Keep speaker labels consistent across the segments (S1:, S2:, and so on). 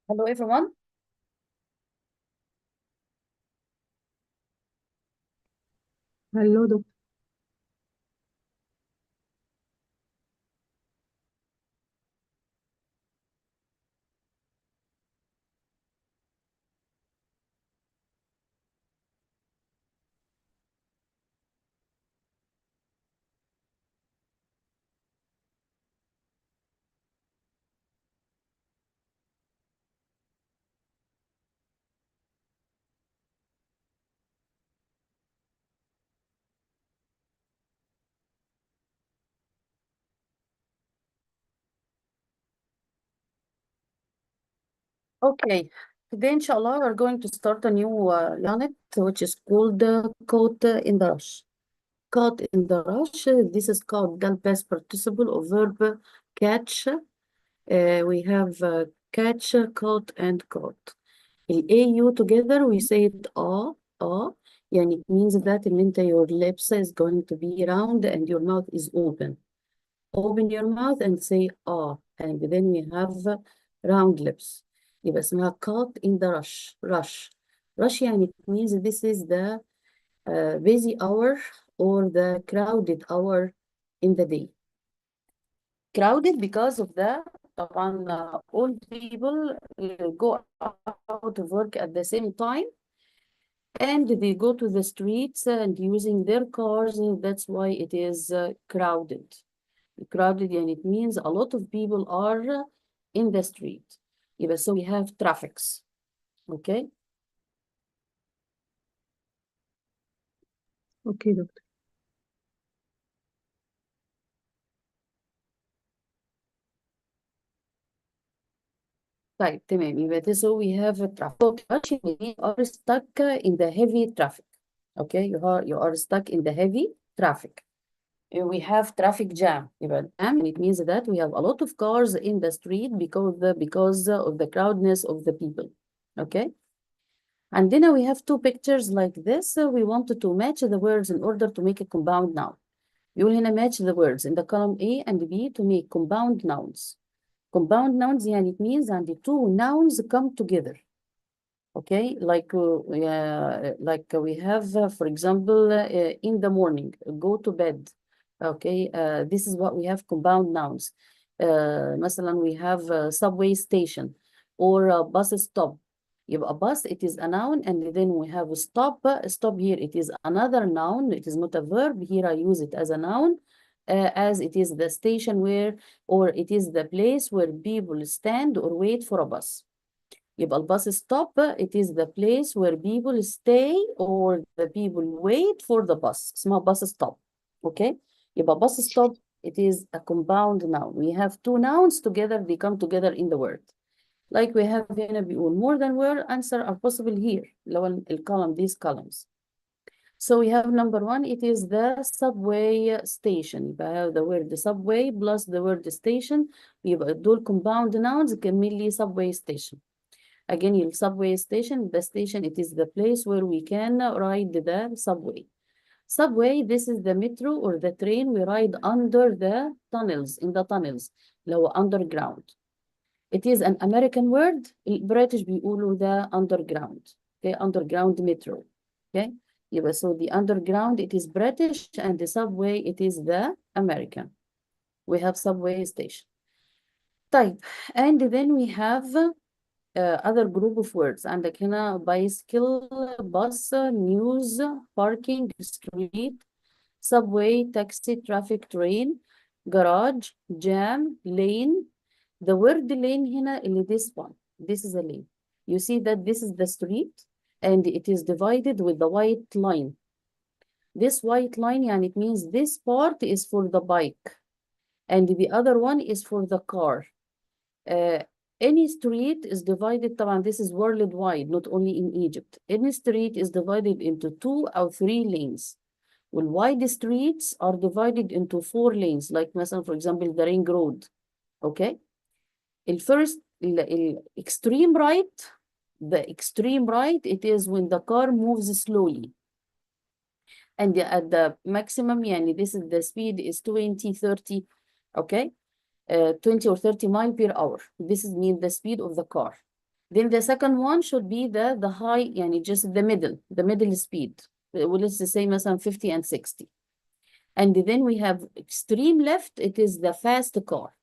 S1: Hello, everyone.
S2: Hello, doctor.
S1: Okay, today, inshallah, we're going to start a new unit, which is called Caught in the Rush. Caught in the Rush, this is called the past participle of verb catch. We have catch, caught, and caught. AU together, we say it يعني it means that إن أنت your lips is going to be round and your mouth is open. Open your mouth and say and then we have round lips. يبقى اسمها caught in the rush يعني it means this is the busy hour or the crowded hour in the day. Crowded because of the طبعا all people go out of work at the same time and they go to the streets and using their cars. That's why it is crowded. Crowded and it means a lot of people are in the street. يبقى so we have traffics. Okay.
S2: Okay, doctor.
S1: طيب تمام يبقى so we have a traffic. Actually, we are stuck in the heavy traffic. Okay, you are stuck in the heavy traffic. We have traffic jam. يبقى jam and it means that we have a lot of cars in the street because of the crowdness of the people. Okay. And then we have two pictures like this. We wanted to match the words in order to make a compound noun. يقول هنا match the words in the column A and B to make compound nouns. Compound nouns يعني it means and the two nouns come together. Okay, like we have, for example, in the morning, go to bed. Okay, this is what we have compound nouns. مثلا we have a subway station or a bus stop. يبقى bus, it is a noun, and then we have a stop. Stop here, it is another noun. It is not a verb. Here I use it as a noun, as it is the station where, or it is the place where people stand or wait for a bus. يبقى الباص stop, it is the place where people stay or the people wait for the bus. اسمها bus stop. Okay. يبقى bus stop, it is a compound noun. We have two nouns together, they come together in the word. Like we have هنا بيقول more than one answer are possible here. اللي هو الcolumn, these columns. So we have number one, it is the subway station. يبقى the word subway plus the word station. يبقى دول compound nouns كمل لي subway station. Again, your subway station, the station, it is the place where we can ride the subway. Subway, this is the metro or the train we ride under the tunnels, in the tunnels, اللي هو underground. It is an American word. البريتش بيقولوا the underground. Okay, underground metro. Okay, يبقى so the underground, it is British, and the subway, it is the American. We have subway station. طيب, and then we have other group of words. عندك هنا bicycle, bus, news, parking, street, subway, taxi, traffic, train, garage, jam, lane. The word lane هنا اللي this one. This is a lane. You see that this is the street and it is divided with the white line. This white line يعني it means this part is for the bike and the other one is for the car. Any street is divided, طبعا this is worldwide, not only in Egypt. Any street is divided into 2 or 3 lanes. Wide streets are divided into 4 lanes, like مثلا, for example, the ring road. Okay? Extreme right, the extreme right, it is when the car moves slowly. And at the maximum, يعني this is the speed is 20, 30, okay? 20 or 30 miles per hour. This is mean the speed of the car. Then the second one should be the high, يعني just the middle speed. Let's say مثلا 50 and 60. And then we have extreme left, it is the fast car.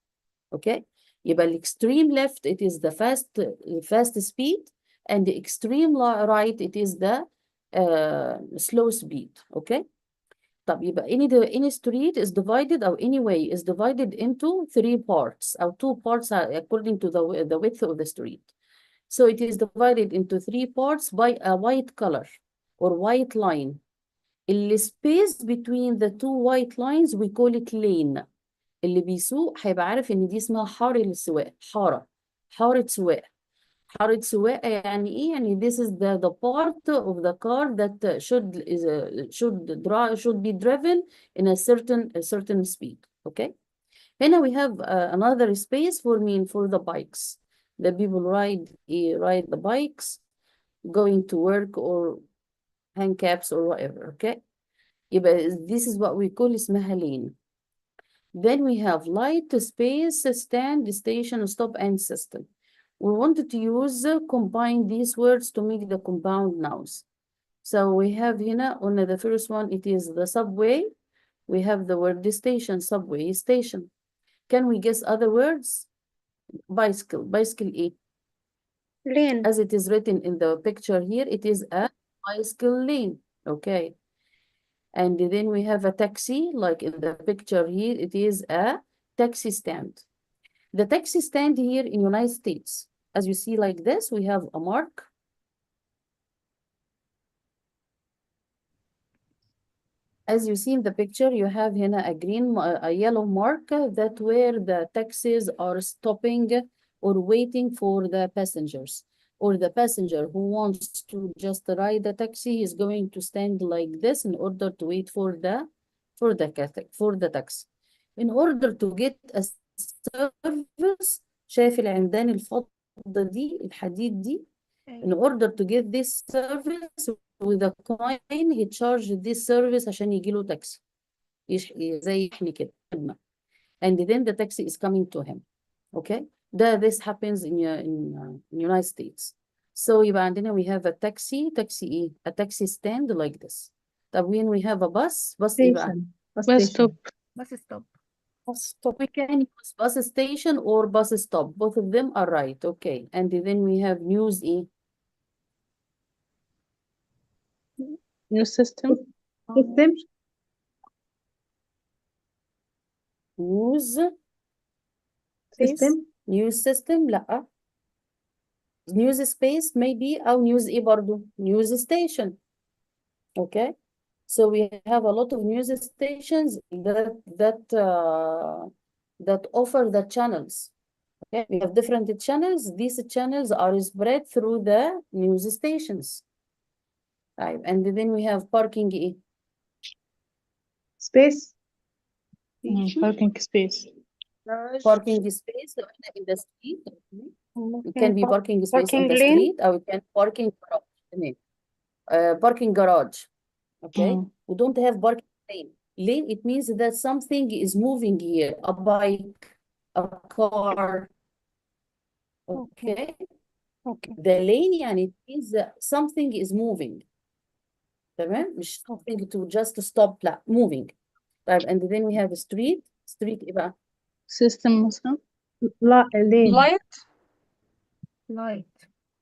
S1: Okay? يبقى extreme left, it is the fast speed, and the extreme right, it is the slow speed. Okay? طب يبقى any street is divided, or any way is divided into 3 parts, or 2 parts according to the width of the street. So it is divided into 3 parts by a white color or white line. The space between the 2 white lines we call it lane. اللي بيسوق هيبقى عارف ان دي اسمها حارة السواق. حارة سواق. حارة سواقة يعني ايه؟ يعني this is the part of the car that should be driven in a certain speed. Okay? هنا we have another space for the bikes. The people ride the bikes going to work or hang caps or whatever. Okay? يبقى this is what we call اسمها lane. Then we have light, space, stand, station, stop, and system. We wanted to combine these words to make the compound nouns. So we have here on the first one, it is the subway. We have the word station, subway, station. Can we guess other words? Bicycle, bicycle.
S3: lane.
S1: As it is written in the picture here, it is a bicycle lane. Okay. And then we have a taxi, like in the picture here, it is a taxi stand. The taxi stand here in United States, as you see like this, we have a mark. As you see in the picture, you have here a yellow mark that where the taxis are stopping or waiting for the passengers. Or the passenger who wants to just ride the taxi is going to stand like this in order to wait for the taxi. In order to get a service, شايف العمدان الفضة دي الحديد دي. In order to get this service with a coin, he charged this service عشان يجيله تاكسي. زي يحني كده. And then the taxi is coming to him. Okay? This happens in United States. So يبقى عندنا we have a taxi ايه؟ A taxi stand like this. طب when we have a bus ايه بقى؟
S2: Bus stop.
S3: Bus stop.
S1: Bus stop. We can use bus station or bus stop. Both of them are right. Okay. And then we have news ايه؟
S2: News system.
S3: System.
S1: news
S3: System.
S1: news system لا. news space maybe أو news ايه برضو؟ news station. Okay. So we have a lot of news stations that offer the channels. Okay, we have different channels. These channels are spread through the news stations. Right. And then we have parking إيه؟
S3: Space.
S2: Parking space.
S1: Parking space in the street. It can be parking space
S3: Parking
S1: on the
S3: lane.
S1: street or it can parking garage. تمام. Parking garage. Okay. We don't have parking lane. Lane, it means that something is moving here, a bike, a car. Okay.
S3: Okay.
S1: The lane يعني it means that something is moving. تمام؟ مش something to just stop لا moving. طيب and then we have street. Street إيه بقى؟
S2: System مثلا.
S3: Lane.
S2: Light.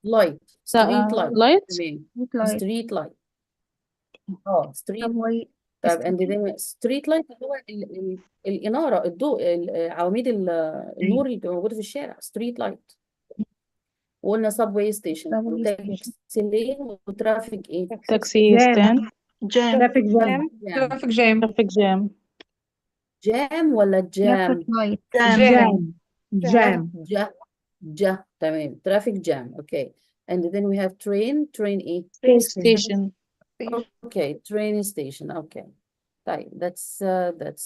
S1: Light. Street light.
S2: light.
S1: تمام.
S3: Light.
S1: Street light. street.
S3: Subway.
S1: طيب and then street light اللي هو الإنارة الضوء عواميد النور اللي بتبقى موجودة في الشارع. Street light. وقلنا subway station
S3: Subway
S1: وتاكسي لين وترافيك ايه؟
S2: Taxi stand.
S3: Jam. Traffic jam.
S2: Traffic jam. Traffic jam.
S1: جام ولا جام؟
S3: Traffic light.
S2: Jam.
S3: Jam.
S1: تمام traffic jam. Okay. And then we have train ايه؟
S2: Station.
S1: Okay, train station. Okay. طيب that's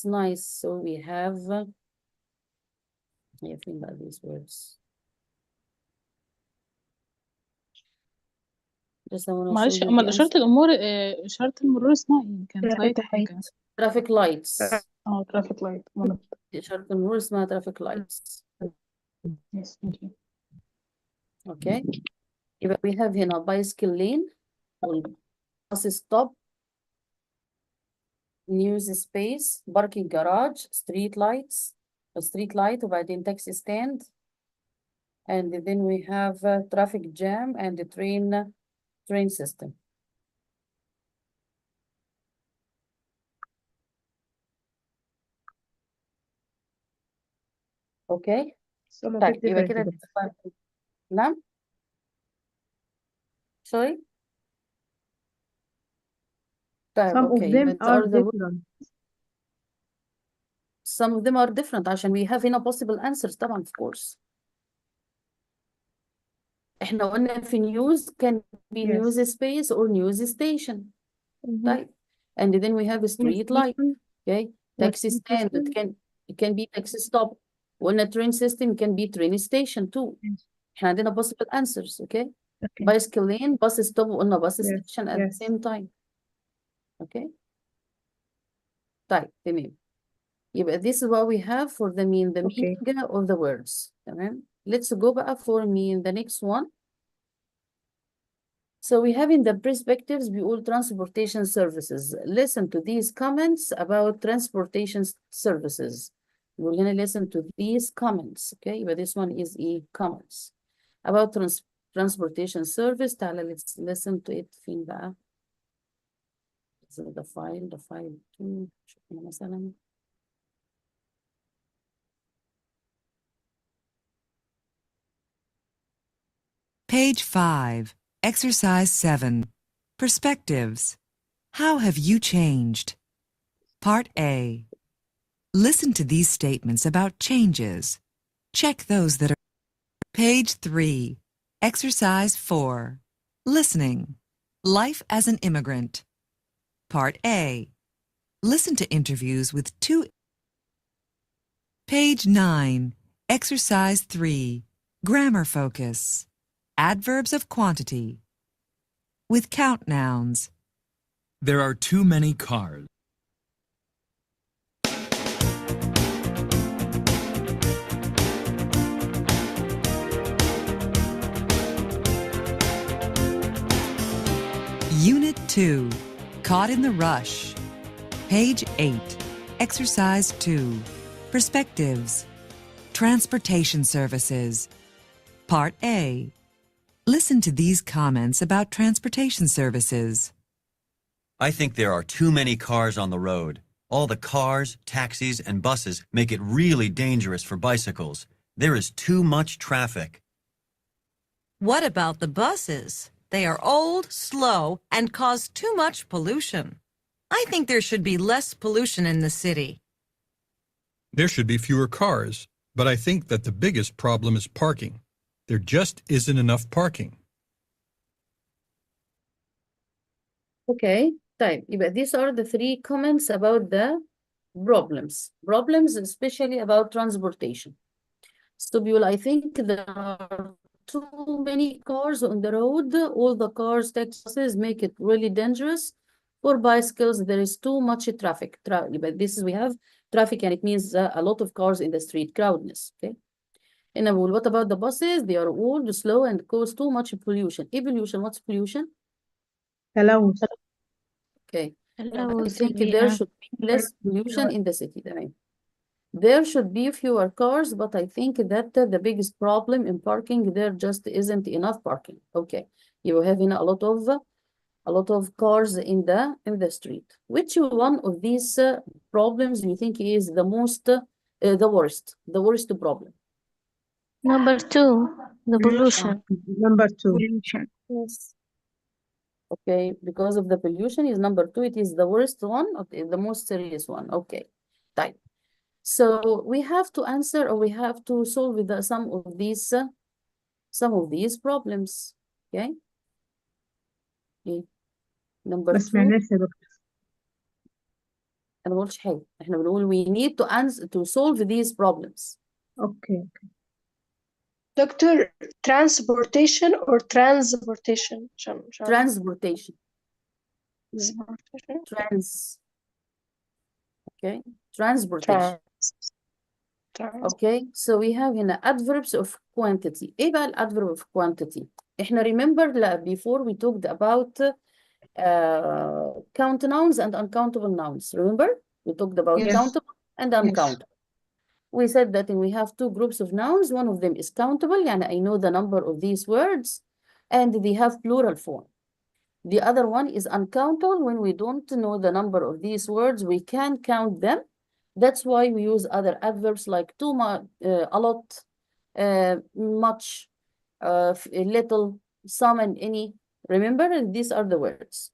S1: nice. So we have I think about these words. Just I want to show
S2: معلش
S1: you
S2: أمال
S1: the
S2: إشارة
S1: answer.
S2: الأمور إشارة المرور اسمها إيه؟ كانت
S3: Traffic
S2: لايت
S3: light.
S2: حاجة.
S1: Traffic lights.
S2: traffic light.
S1: إشارة المرور اسمها traffic lights.
S2: Yes, thank you.
S1: Okay. يبقى we have هنا bicycle lane bus stop news space parking garage street lights street light وبعدين taxi stand and then we have traffic jam and the train system. Okay.
S3: Some of
S1: طيب
S3: it
S1: يبقى
S3: different
S1: كده
S3: كده.
S1: نعم sorry طيب
S3: Some of
S1: okay
S3: them
S1: يبقى
S3: are
S1: are the
S3: different.
S1: some of them are different عشان we have هنا possible answers طبعا of course. احنا قلنا في news can be news
S3: Yes.
S1: space or news station.
S3: Mhm.
S1: طيب and then we have a street light.
S3: Station,
S1: Okay.
S3: what
S1: Taxi stand
S3: system?
S1: it can be taxi stop. وقلنا train system can be train station too.
S3: Yes.
S1: احنا عندنا possible answers. Okay.
S3: Okay.
S1: bicycle lane bus stop وقلنا bus
S3: Yes.
S1: station at the
S3: Yes.
S1: same time. Okay. طيب تمام. يبقى this is what we have for the
S3: Okay.
S1: meaning of the words. تمام. Let's go بقى for the next one. So we have in the perspectives بيقول transportation services. Listen to these comments about transportation services. We're going to listen to these comments. Okay, but this one is comments about transportation service. تعالى let's listen to it. فين بقى؟ the file 2 شوفنا مثلا.
S4: Page 5, Exercise 7, Perspectives. How have you changed? Part A. Listen to these statements about changes. Check those that are. Page 3, Exercise 4, Listening. Life as an immigrant. Part A. Listen to interviews with two. Page 9, Exercise 3, Grammar Focus. Adverbs of quantity. With count nouns.
S5: There are too many cars.
S4: Unit 2, Caught in the Rush. Page 8, Exercise 2, Perspectives. Transportation services. Part A. Listen to these comments about transportation services.
S6: I think there are too many cars on the road. All the cars, taxis, and buses make it really dangerous for bicycles. There is too much traffic.
S7: What about the buses? They are old, slow, and cause too much pollution. I think there should be less pollution in the city.
S5: There should be fewer cars, but I think that the biggest problem is parking. There just isn't enough parking.
S1: Okay. طيب يبقى these are the 3 comments about the problems especially about transportation. So بيقول I think there are too many cars on the road. All the cars, taxis make it really dangerous. For bicycles, there is too much traffic. But this is we have traffic and it means a lot of cars in the street, crowdness. Okay. And what about the buses? They are old, slow, and cause too much pollution. Pollution, what's pollution?
S3: تلوث.
S1: Okay. I
S2: تلوث
S1: think there
S2: البيئة.
S1: should be less pollution in the city. تمام. There should be fewer cars, but I think that the biggest problem in parking, there just isn't enough parking. Okay. You have a lot of cars in the street. Which one of these problems you think is the most the worst problem?
S8: Number 2, the pollution.
S3: Number 2.
S8: Pollution.
S1: Yes. Okay, because of the pollution is number 2. It is the worst one, okay, the most serious one. Okay. Type. So we have to answer or we have to solve with some of these problems. Okay. Number
S3: بس
S1: 2.
S3: معناش يا دكتور.
S1: أنا ما قلتش حاجة. إحنا بنقول we need to answer to solve these problems.
S3: Okay.
S8: Doctor, transportation or transportation?
S1: Transportation.
S8: Transportation.
S1: Okay. Transportation. Okay. So we have هنا adverbs of quantity. إيه بقى adverb of quantity? احنا remember before we talked about count nouns and uncountable nouns. Remember? We talked about
S3: Yes.
S1: countable and
S3: Yes.
S1: uncountable. We said that we have two groups of nouns. One of them is countable, يعني I know the number of these words, and they have plural form. The other one is uncountable. When we don't know the number of these words, we can't count them. That's why we use other adverbs like too much, a lot, much, a little, some, and any. Remember, these are the words.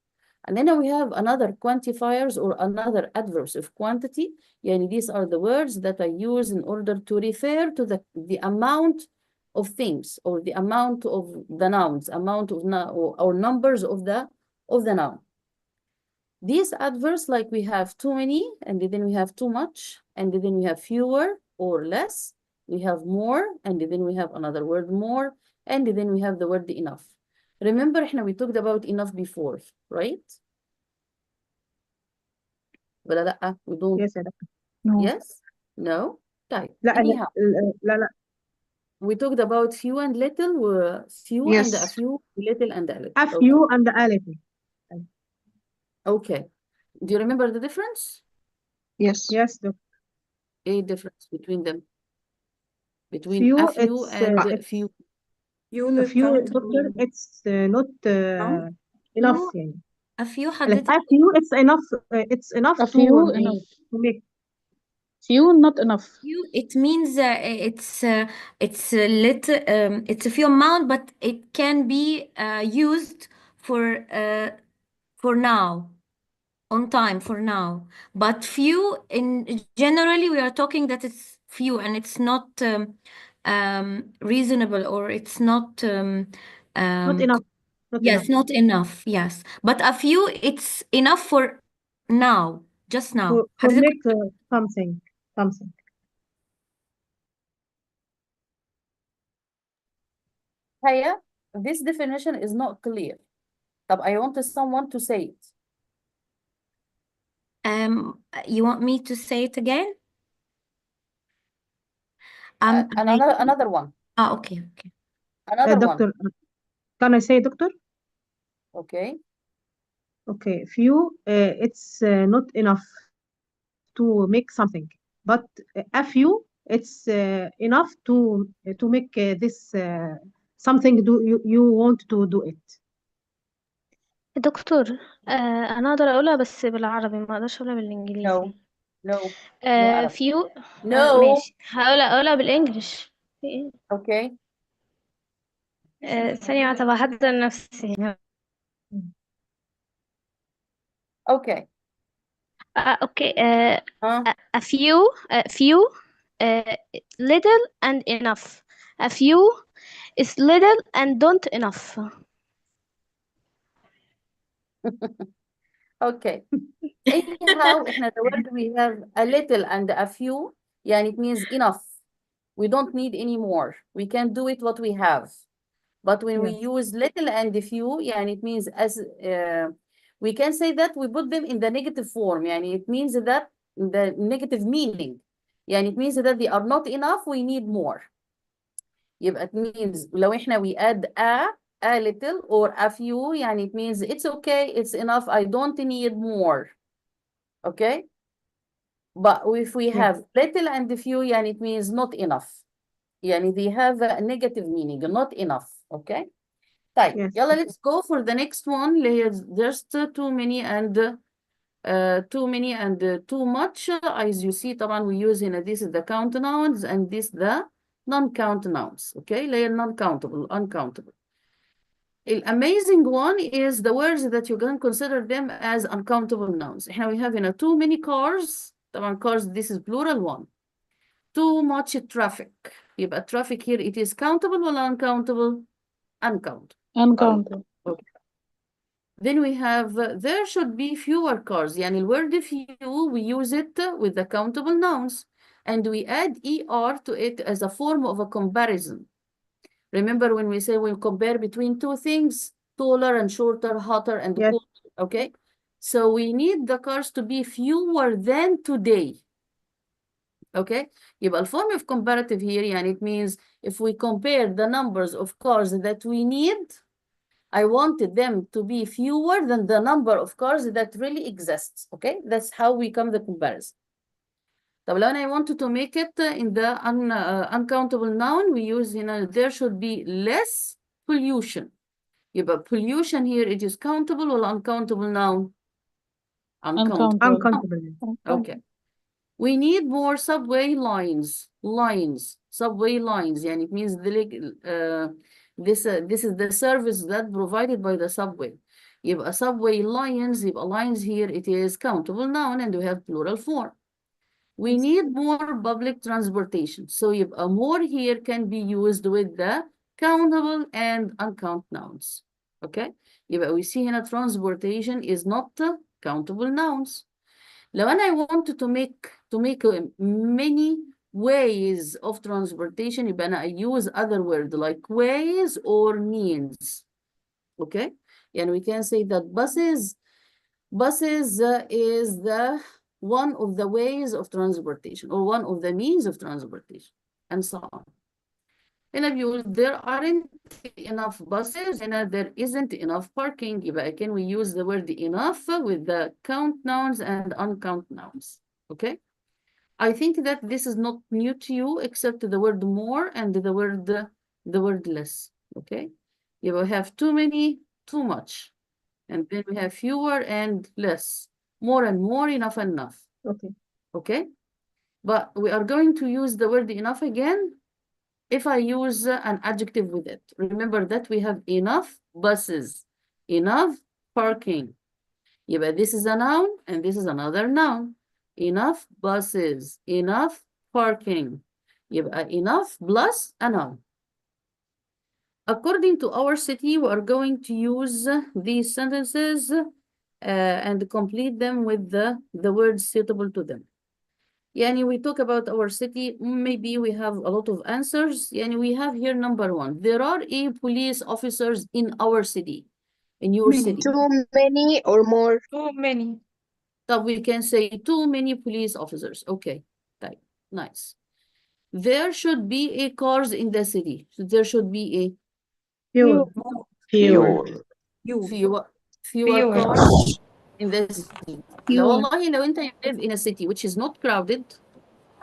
S1: And then we have another quantifiers or another adverbs of quantity. Yani these are the words that I use in order to refer to the amount of things or the amount of the nouns, amount of or numbers of the noun. These adverbs, like we have too many, and then we have too much, and then we have fewer or less. We have more, and then we have another word more, and then we have the word enough. Remember, we talked about enough before, right? ولا لأ? We don't.
S3: Yes يا دكتور.
S2: No.
S1: Yes? No? طيب.
S3: لا
S1: Anyhow,
S3: لا
S1: we talked about few and little, few and a
S3: Yes.
S1: few, little and a little.
S3: A
S1: Okay.
S3: few and a little.
S1: Okay. Do you remember the difference?
S2: Yes.
S3: Yes, doctor.
S1: A difference between them? Between
S3: Few,
S1: a few
S3: it's
S1: and
S3: it's
S1: few.
S3: a few doctor, it's not enough يعني.
S9: A few
S3: Like
S9: حضرتك
S3: a few, it's enough
S2: A
S3: to
S2: few
S3: يعني
S2: enough.
S3: to make.
S2: Few not enough.
S9: few, it means it's a little it's a few amount, but it can be used for now, on time, for now. But few, in generally we are talking that it's few and it's not reasonable, or it's not
S3: Not enough. Not
S9: yes,
S3: enough.
S9: not enough. Yes, but a few, it's enough for now, just now.
S3: For
S9: حضرتك
S3: make something.
S1: Haya, this definition is not clear. طب I want someone to say it.
S9: You want me to say it again?
S1: Another one.
S9: Okay.
S1: Another one.
S3: Doctor, can I say doctor?
S1: Okay.
S3: Okay, few, it's not enough to make something, but a few, it's enough to make this something you want to do it.
S8: دكتور انا اقدر اقولها بس بالعربي، ما اقدرش اقولها بالانجليزي.
S1: No. No.
S8: فيو
S1: No.
S8: ماشي، اقولها بالانجلش. في ايه؟
S1: Okay.
S8: ثانية واحدة بحضر نفسي.
S1: Okay.
S8: اوكي.
S1: Huh?
S8: a few little and enough. A few is little and don't enough.
S1: Okay. Anyhow, the word we have a little and a few, it means enough. We don't need any more. We can do it what we have. But when we
S3: Yes.
S1: use little and few, it means as we can say that we put them in the negative form. It means that the negative meaning. It means that they are not enough, we need more. يبقى it means لو we add a little or a few, it means it's okay, it's enough, I don't need more. Okay? But if we have little and few, it means not enough. They have a negative meaning, not enough. Okay? طيب
S3: Yes.
S1: يلا let's go for the next one اللي هي just too many and too much. As you see طبعا we use هنا this is the count nouns and this the non-count nouns. Okay? اللي هي non-countable, uncountable. The amazing one is the words that you can consider them as uncountable nouns. we have هنا too many cars. طبعا cars, this is plural one. Too much traffic. يبقى traffic here, it is countable or uncountable? Uncountable.
S2: Uncountable.
S1: Okay. Then we have there should be fewer cars. the word few, we use it with the countable nouns, and we add er to it as a form of a comparison. Remember when we say we compare between two things, taller and shorter, hotter and
S3: Yes.
S1: colder, okay? So we need the cars to be fewer than today. Okay, يبقى الform of comparative here يعني it means if we compare the numbers of cars that we need, I wanted them to be fewer than the number of cars that really exists. Okay, that's how we come the comparison. طب لو I wanted to make it in the uncountable noun, we use there should be less pollution. يبقى pollution here it is countable or uncountable noun? Uncountable.
S3: Uncountable.
S1: Okay. We need more subway lines. Subway lines. يعني it means this is the service that provided by the subway. يبقى subway lines, يبقى lines here it is countable noun and we have plural form. We need more public transportation. So يبقى more here can be used with the countable and uncountable nouns. Okay? يبقى we see هنا transportation is not countable nouns. لو I wanted to make many ways of transportation يبقى I use other word like ways or means. Okay? يعني we can say that buses is the one of the ways of transportation or one of the means of transportation and so on. هنا بيقول there aren't enough buses هنا there isn't enough parking يبقى again we use the word enough with the count nouns and uncount nouns. Okay, I think that this is not new to you except the word more and the word less. Okay, يبقى we have too many, too much, and then we have fewer and less, more and more, enough and enough. Okay, but we are going to use the word enough again if I use an adjective with it. Remember that we have enough buses, enough parking. يبقى this is a noun and this is another noun. Enough buses, enough parking. يبقى enough plus a noun. According to our city, we are going to use these sentences and complete them with the words suitable to them. Yani we talk about our city, maybe we have a lot of answers. Yani we have here number one. There are police officers in our city, in your city.
S10: Too many or more?
S9: Too many.
S1: So we can say too many police officers. Okay, right. Nice. There should be cars in the city. So there should be
S3: Fewer.
S1: fewer cars in the city. لو والله لو you live in a city which is not crowded,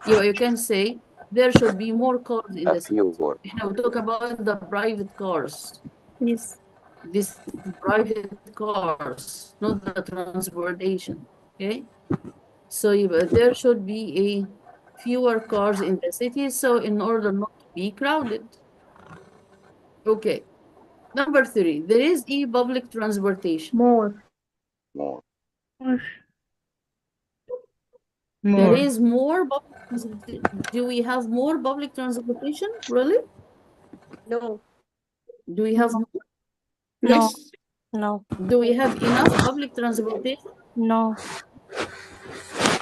S1: you can say there should be more cars in the city. Now we talk about the private cars.
S10: Yes.
S1: This private cars, not the transportation. Okay. So there should be fewer cars in the city. So in order not to be crowded. Okay. Number 3, there is public transportation.
S3: More.
S1: There is more public transportation. Do we have more public transportation? Really?
S10: No.
S1: Do we have more?
S10: Yes. No.
S1: Do we have enough public transportation?
S10: No.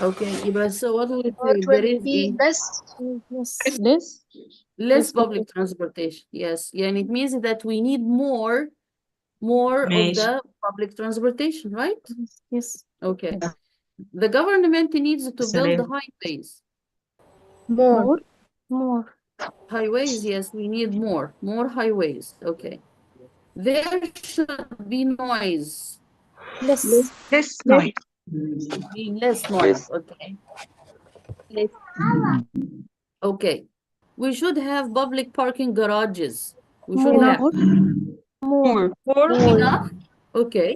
S1: Okay, so what do we
S10: Or
S1: say?
S10: it
S1: There
S10: will
S1: is
S10: be
S1: less public transportation. Yes, yeah, and it means that we need more of the public transportation, right?
S10: Yes.
S1: Okay. The government needs to build highways.
S3: More.
S1: Highways, yes, we need more highways. Okay. There should be noise.
S10: Less noise.
S1: Be less noise. Okay. Okay. We should have public parking garages. We should have
S10: More.
S1: enough. Okay.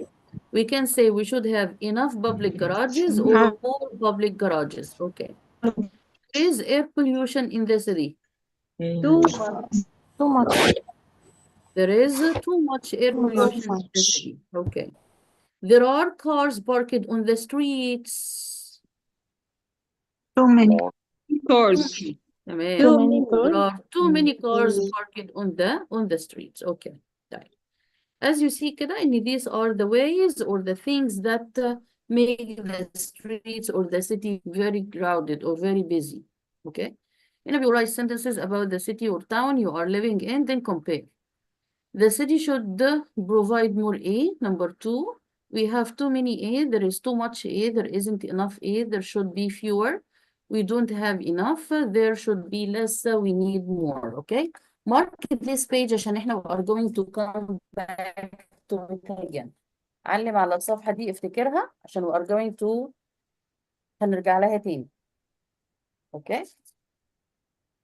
S1: We can say we should have enough public garages or more public garages. Okay. Is air pollution in the city?
S3: Too
S10: much.
S1: There is too much air pollution in the city. Okay. There are cars parked on the streets.
S10: Too many.
S1: تمام.
S10: Too many
S1: There are too many cars parked on the streets. Okay. Right. As you see كده إن these are the ways or the things that make the streets or the city very crowded or very busy. Okay. And if you write sentences about the city or town you are living in, then compare. The city should provide more A. Number 2, we have too many A. There is too much A. There isn't enough A. There should be fewer. we don't have enough, there should be less, we need more. Okay, mark this page عشان احنا we are going to come back to it again. علم على الصفحة دي افتكرها عشان we are going to هنرجع لها تاني. اوكي،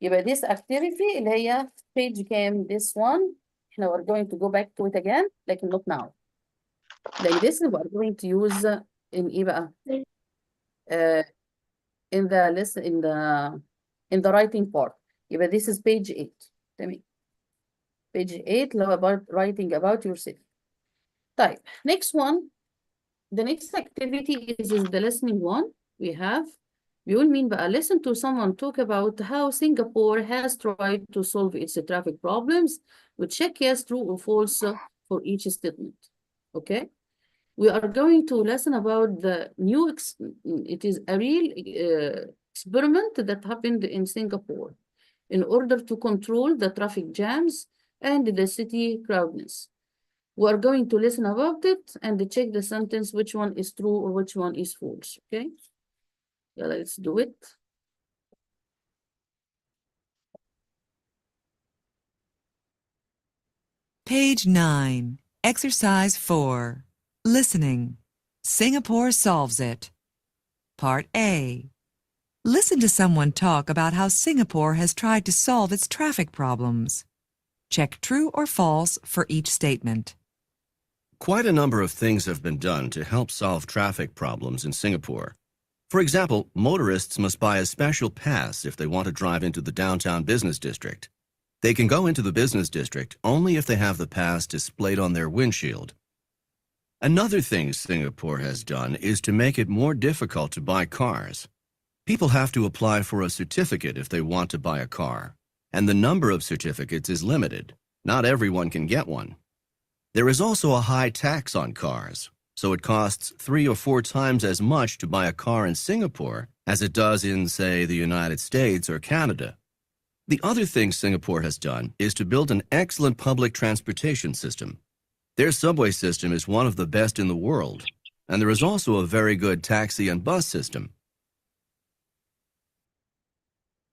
S1: يبقى this activity اللي هي page كام this one احنا we are going to go back to it again لكن not now. Like this we are going to use in ايه بقى؟ In the list in the writing part. يبقى this is page 8. تمام. Page 8 اللي هو about writing about yourself. طيب next one. The next activity is the listening one. We have بيقول مين بقى listen to someone talk about how Singapore has tried to solve its traffic problems. We check yes, true or false for each statement. Okay. We are going to listen about the new, it is a real experiment that happened in Singapore in order to control the traffic jams and the city crowdness. We are going to listen about it and check the sentence, which one is true or which one is false, okay? Yeah, let's do it.
S4: Page 9, Exercise 4, Listening. Singapore solves it. Part A. Listen to someone talk about how Singapore has tried to solve its traffic problems. Check true or false for each statement.
S11: Quite a number of things have been done to help solve traffic problems in Singapore. For example, motorists must buy a special pass if they want to drive into the downtown business district. They can go into the business district only if they have the pass displayed on their windshield. Another thing Singapore has done is to make it more difficult to buy cars. People have to apply for a certificate if they want to buy a car, and the number of certificates is limited. Not everyone can get one. There is also a high tax on cars, so it costs 3 or 4 times as much to buy a car in Singapore as it does in, say, the United States or Canada. The other thing Singapore has done is to build an excellent public transportation system. Their subway system is one of the best in the world, and there is also a very good taxi and bus system.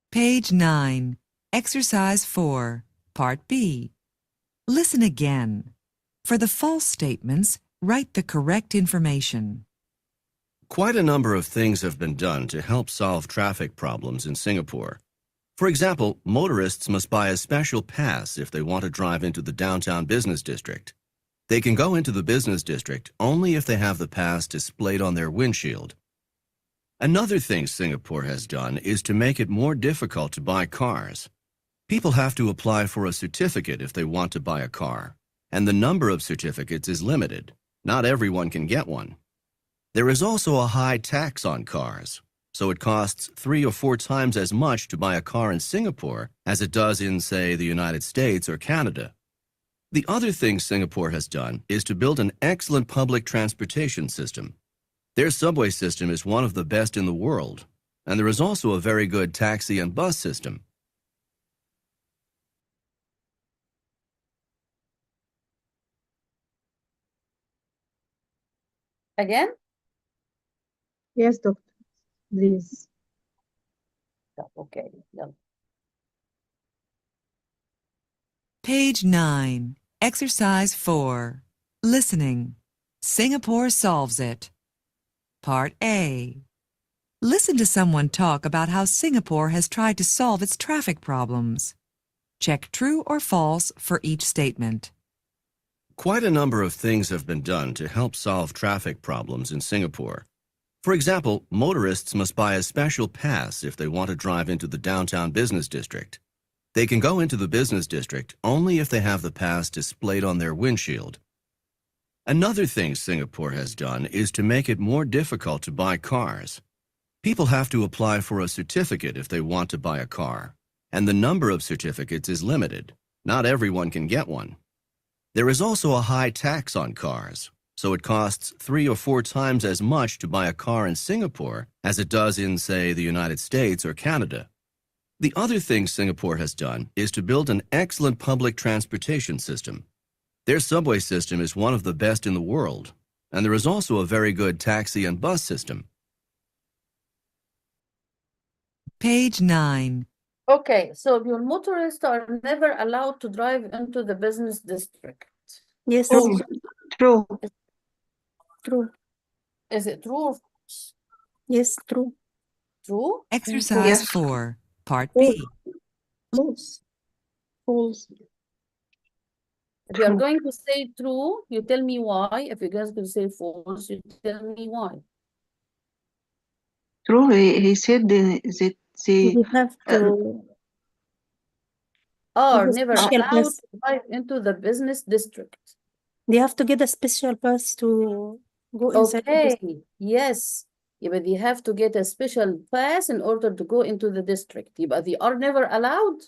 S4: Page 9, Exercise 4, Part B. Listen again. For the false statements, write the correct information.
S11: Quite a number of things have been done to help solve traffic problems in Singapore. For example, motorists must buy a special pass if they want to drive into the downtown business district. They can go into the business district only if they have the pass displayed on their windshield. Another thing Singapore has done is to make it more difficult to buy cars. People have to apply for a certificate if they want to buy a car, and the number of certificates is limited. Not everyone can get one. There is also a high tax on cars, so it costs 3 or 4 times as much to buy a car in Singapore as it does in, say, the United States or Canada. The other thing Singapore has done is to build an excellent public transportation system. Their subway system is one of the best in the world, and there is also a very good taxi and bus system.
S1: Again?
S3: Yes, doctor. Please.
S1: Okay. Yeah.
S4: Page 9, Exercise 4, Listening. Singapore solves it. Part A. Listen to someone talk about how Singapore has tried to solve its traffic problems. Check true or false for each statement.
S11: Quite a number of things have been done to help solve traffic problems in Singapore. For example, motorists must buy a special pass if they want to drive into the downtown business district. They can go into the business district only if they have the pass displayed on their windshield. Another thing Singapore has done is to make it more difficult to buy cars. People have to apply for a certificate if they want to buy a car, and the number of certificates is limited. Not everyone can get one. There is also a high tax on cars, so it costs 3 or 4 times as much to buy a car in Singapore as it does in, say, the United States or Canada. The other thing Singapore has done is to build an excellent public transportation system. Their subway system is one of the best in the world, and there is also a very good taxi and bus system.
S4: Page 9.
S1: Okay, so your motorists are never allowed to drive into the business district.
S10: Yes.
S3: False.
S10: True.
S12: True.
S1: Is it true or false?
S12: Yes, true.
S1: True?
S4: Exercise
S10: Yes.
S4: 4, Part B.
S12: False.
S2: False.
S1: If you are
S10: True.
S1: going to say true, you tell me why. If you're going to say false, you tell me why.
S10: True. He said that they
S12: You have to
S1: Are
S12: get a
S1: never
S12: special
S1: allowed
S12: pass.
S1: to drive into the business district.
S12: They have to get a special pass to go inside the district.
S1: Okay, yes. But they have to get a special pass in order to go into the district. But they are never allowed.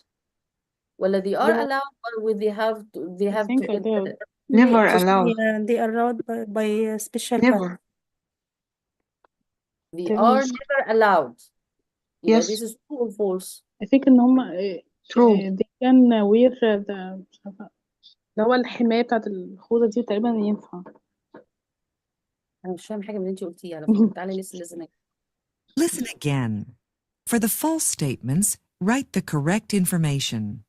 S1: Well, they are
S2: Yeah,
S1: allowed, but will they have to
S2: I think allowed.
S10: never
S12: They,
S10: allowed.
S12: they are allowed by a special pass.
S10: Never.
S1: they
S2: Then
S1: are never allowed.
S10: Yes.
S1: This is true or false.
S2: I think ان هم
S10: True.
S2: they can wear the مش عارفة اللي هو الحماية بتاعت الخوذة دي تقريبا ينفع.
S1: أنا مش فاهم حاجة من اللي أنت قلتيه على فكرة. تعالي listen.
S4: Listen again. For the false statements, write the correct information.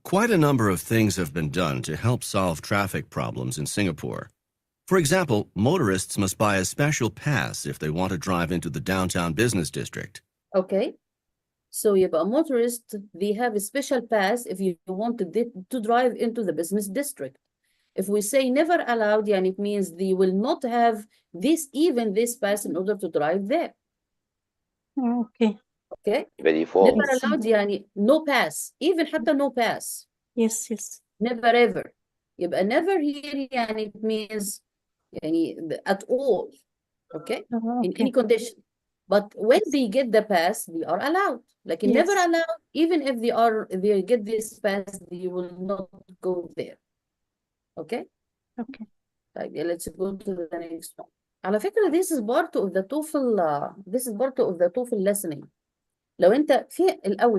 S11: Quite a number of things have been done to help solve traffic problems in Singapore. For example, motorists must buy a special pass if they want to drive into the downtown business district.
S1: Okay. So يبقى motorist, they have a special pass if you want to drive into the business district. If we say never allowed, يعني it means they will not have even this pass in order to drive there.
S12: Okay.
S1: Okay.
S13: يبقى دي false.
S1: Never allowed يعني no pass, even حتى no pass.
S12: Yes.
S1: Never ever. يبقى never here يعني it means يعني at all. Okay. In any condition. But when they get the pass, they are allowed. Like
S12: Yes.
S1: never allowed, even if they get this pass, they will not go there. Okay?
S12: Okay.
S1: طيب, let's go to the next one. على فكرة, this is part of the TOEFL listening. لو انت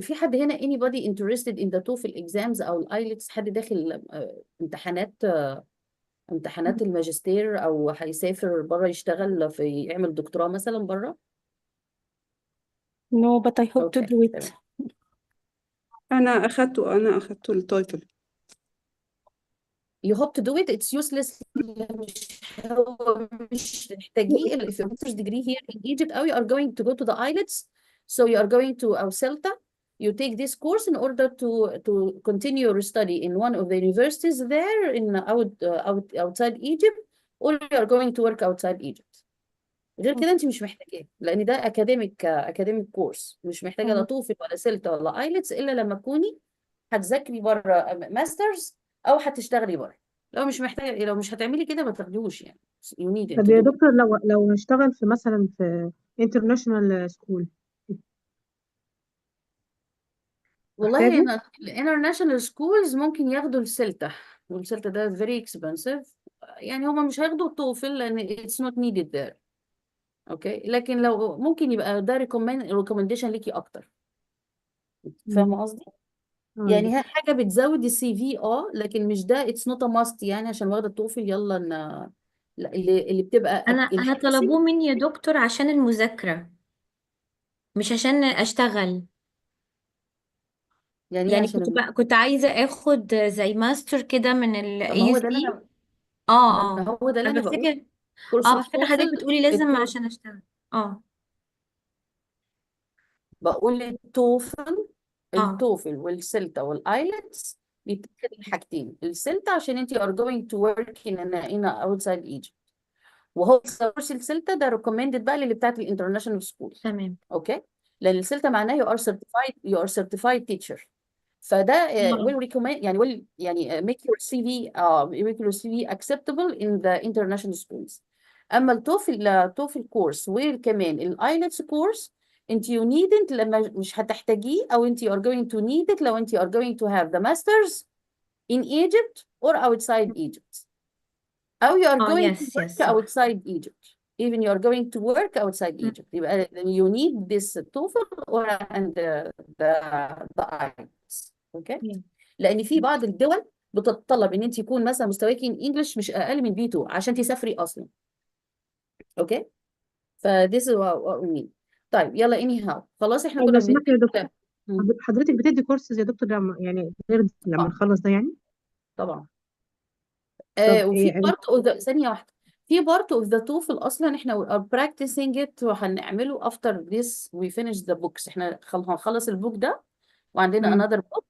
S1: في حد هنا anybody interested in the TOEFL exams او الايلتس، حد داخل امتحانات الماجستير او هيسافر بره يشتغل يعمل دكتوراه مثلا بره؟
S12: No, but I hope to
S1: Okay,
S12: do it.
S1: تمام.
S14: أنا أخدته التويفل.
S1: You hope to do it. It's useless. مش محتاجيه if your master's degree here in Egypt, or you are going to go to the IELTS, so you are going to CELTA. You take this course in order to continue your study in one of the universities there outside Egypt, or you are going to work outside Egypt. غير كده انت مش محتاجاه، لان ده academic course، مش محتاجه لا توفل ولا سيلتا ولا ايلتس الا لما تكوني هتذاكري بره ماسترز او هتشتغلي بره. لو مش هتعملي كده ما تاخديهوش يعني. You need
S3: طب
S1: to
S3: يا
S1: do it.
S3: دكتور لو هشتغل في مثلا في international school
S1: والله
S3: محتاجه؟
S1: هنا الانترناشونال سكولز ممكن ياخدوا السلتا، والسلتا ده very expensive، يعني هما مش هياخدوا التوفل لان it's not needed there. اوكي، لكن لو ممكن يبقى ده recommendation ليكي اكتر. فاهمه قصدي؟ يعني هي حاجه بتزود السي في، لكن مش ده it's not a must يعني عشان واخده التوفل يلا لا، اللي بتبقى
S9: أنا طلبوه مني يا دكتور عشان المذاكرة، مش عشان أشتغل.
S1: يعني
S9: يعني
S1: عشان
S9: كنت عايزة اخد زي ماستر كده من ال
S1: طب ما هو ده اللي
S9: ESE.
S1: انا
S9: اه
S1: هو ده اللي
S9: انا
S1: انا بقول
S9: بفتكر
S1: كورس
S9: بفتكر حضرتك
S1: التوفل.
S9: بتقولي لازم عشان اشتغل.
S1: بقول
S9: اه
S1: التوفل والسلتا والايلتس بيتاخد الحاجتين. السلتا عشان انت are going to work in outside Egypt، وهو كورس السلتا ده recommended بقى للي بتاعت الانترناشونال سكول.
S9: تمام.
S1: اوكي، لان السلتا معناه you are certified teacher، فده will recommend يعني make your CV acceptable in the international schools. اما التوفل كورس وكمان الايلتس كورس انت you needn't لما مش هتحتاجيه، او انت are going to need it لو انت are going to have the masters in Egypt or outside Egypt. Or you are going to work outside Egypt. Even you are going to work outside Egypt. يبقى you need this TOEFL or and the IELTS. Okay? لأن في بعض الدول بتتطلب إن أنت يكون مثلا مستواكي in English مش أقل من B2 عشان تسافري أصلا. Okay? ف this is what we mean. طيب يلا anyhow خلاص احنا
S3: طيب
S1: كنا
S3: لو سمحت يا دكتور،
S1: مم.
S3: حضرتك بتدي كورسز يا دكتور لما يعني غير لما نخلص ده يعني؟
S1: طبعا
S3: طب
S1: وفي
S3: إيه
S1: part of the ثانية واحدة في part of the TOEFL أصلا احنا we are practicing it وهنعمله after this we finish the books احنا هنخلص البوك ده وعندنا
S3: مم.
S1: another book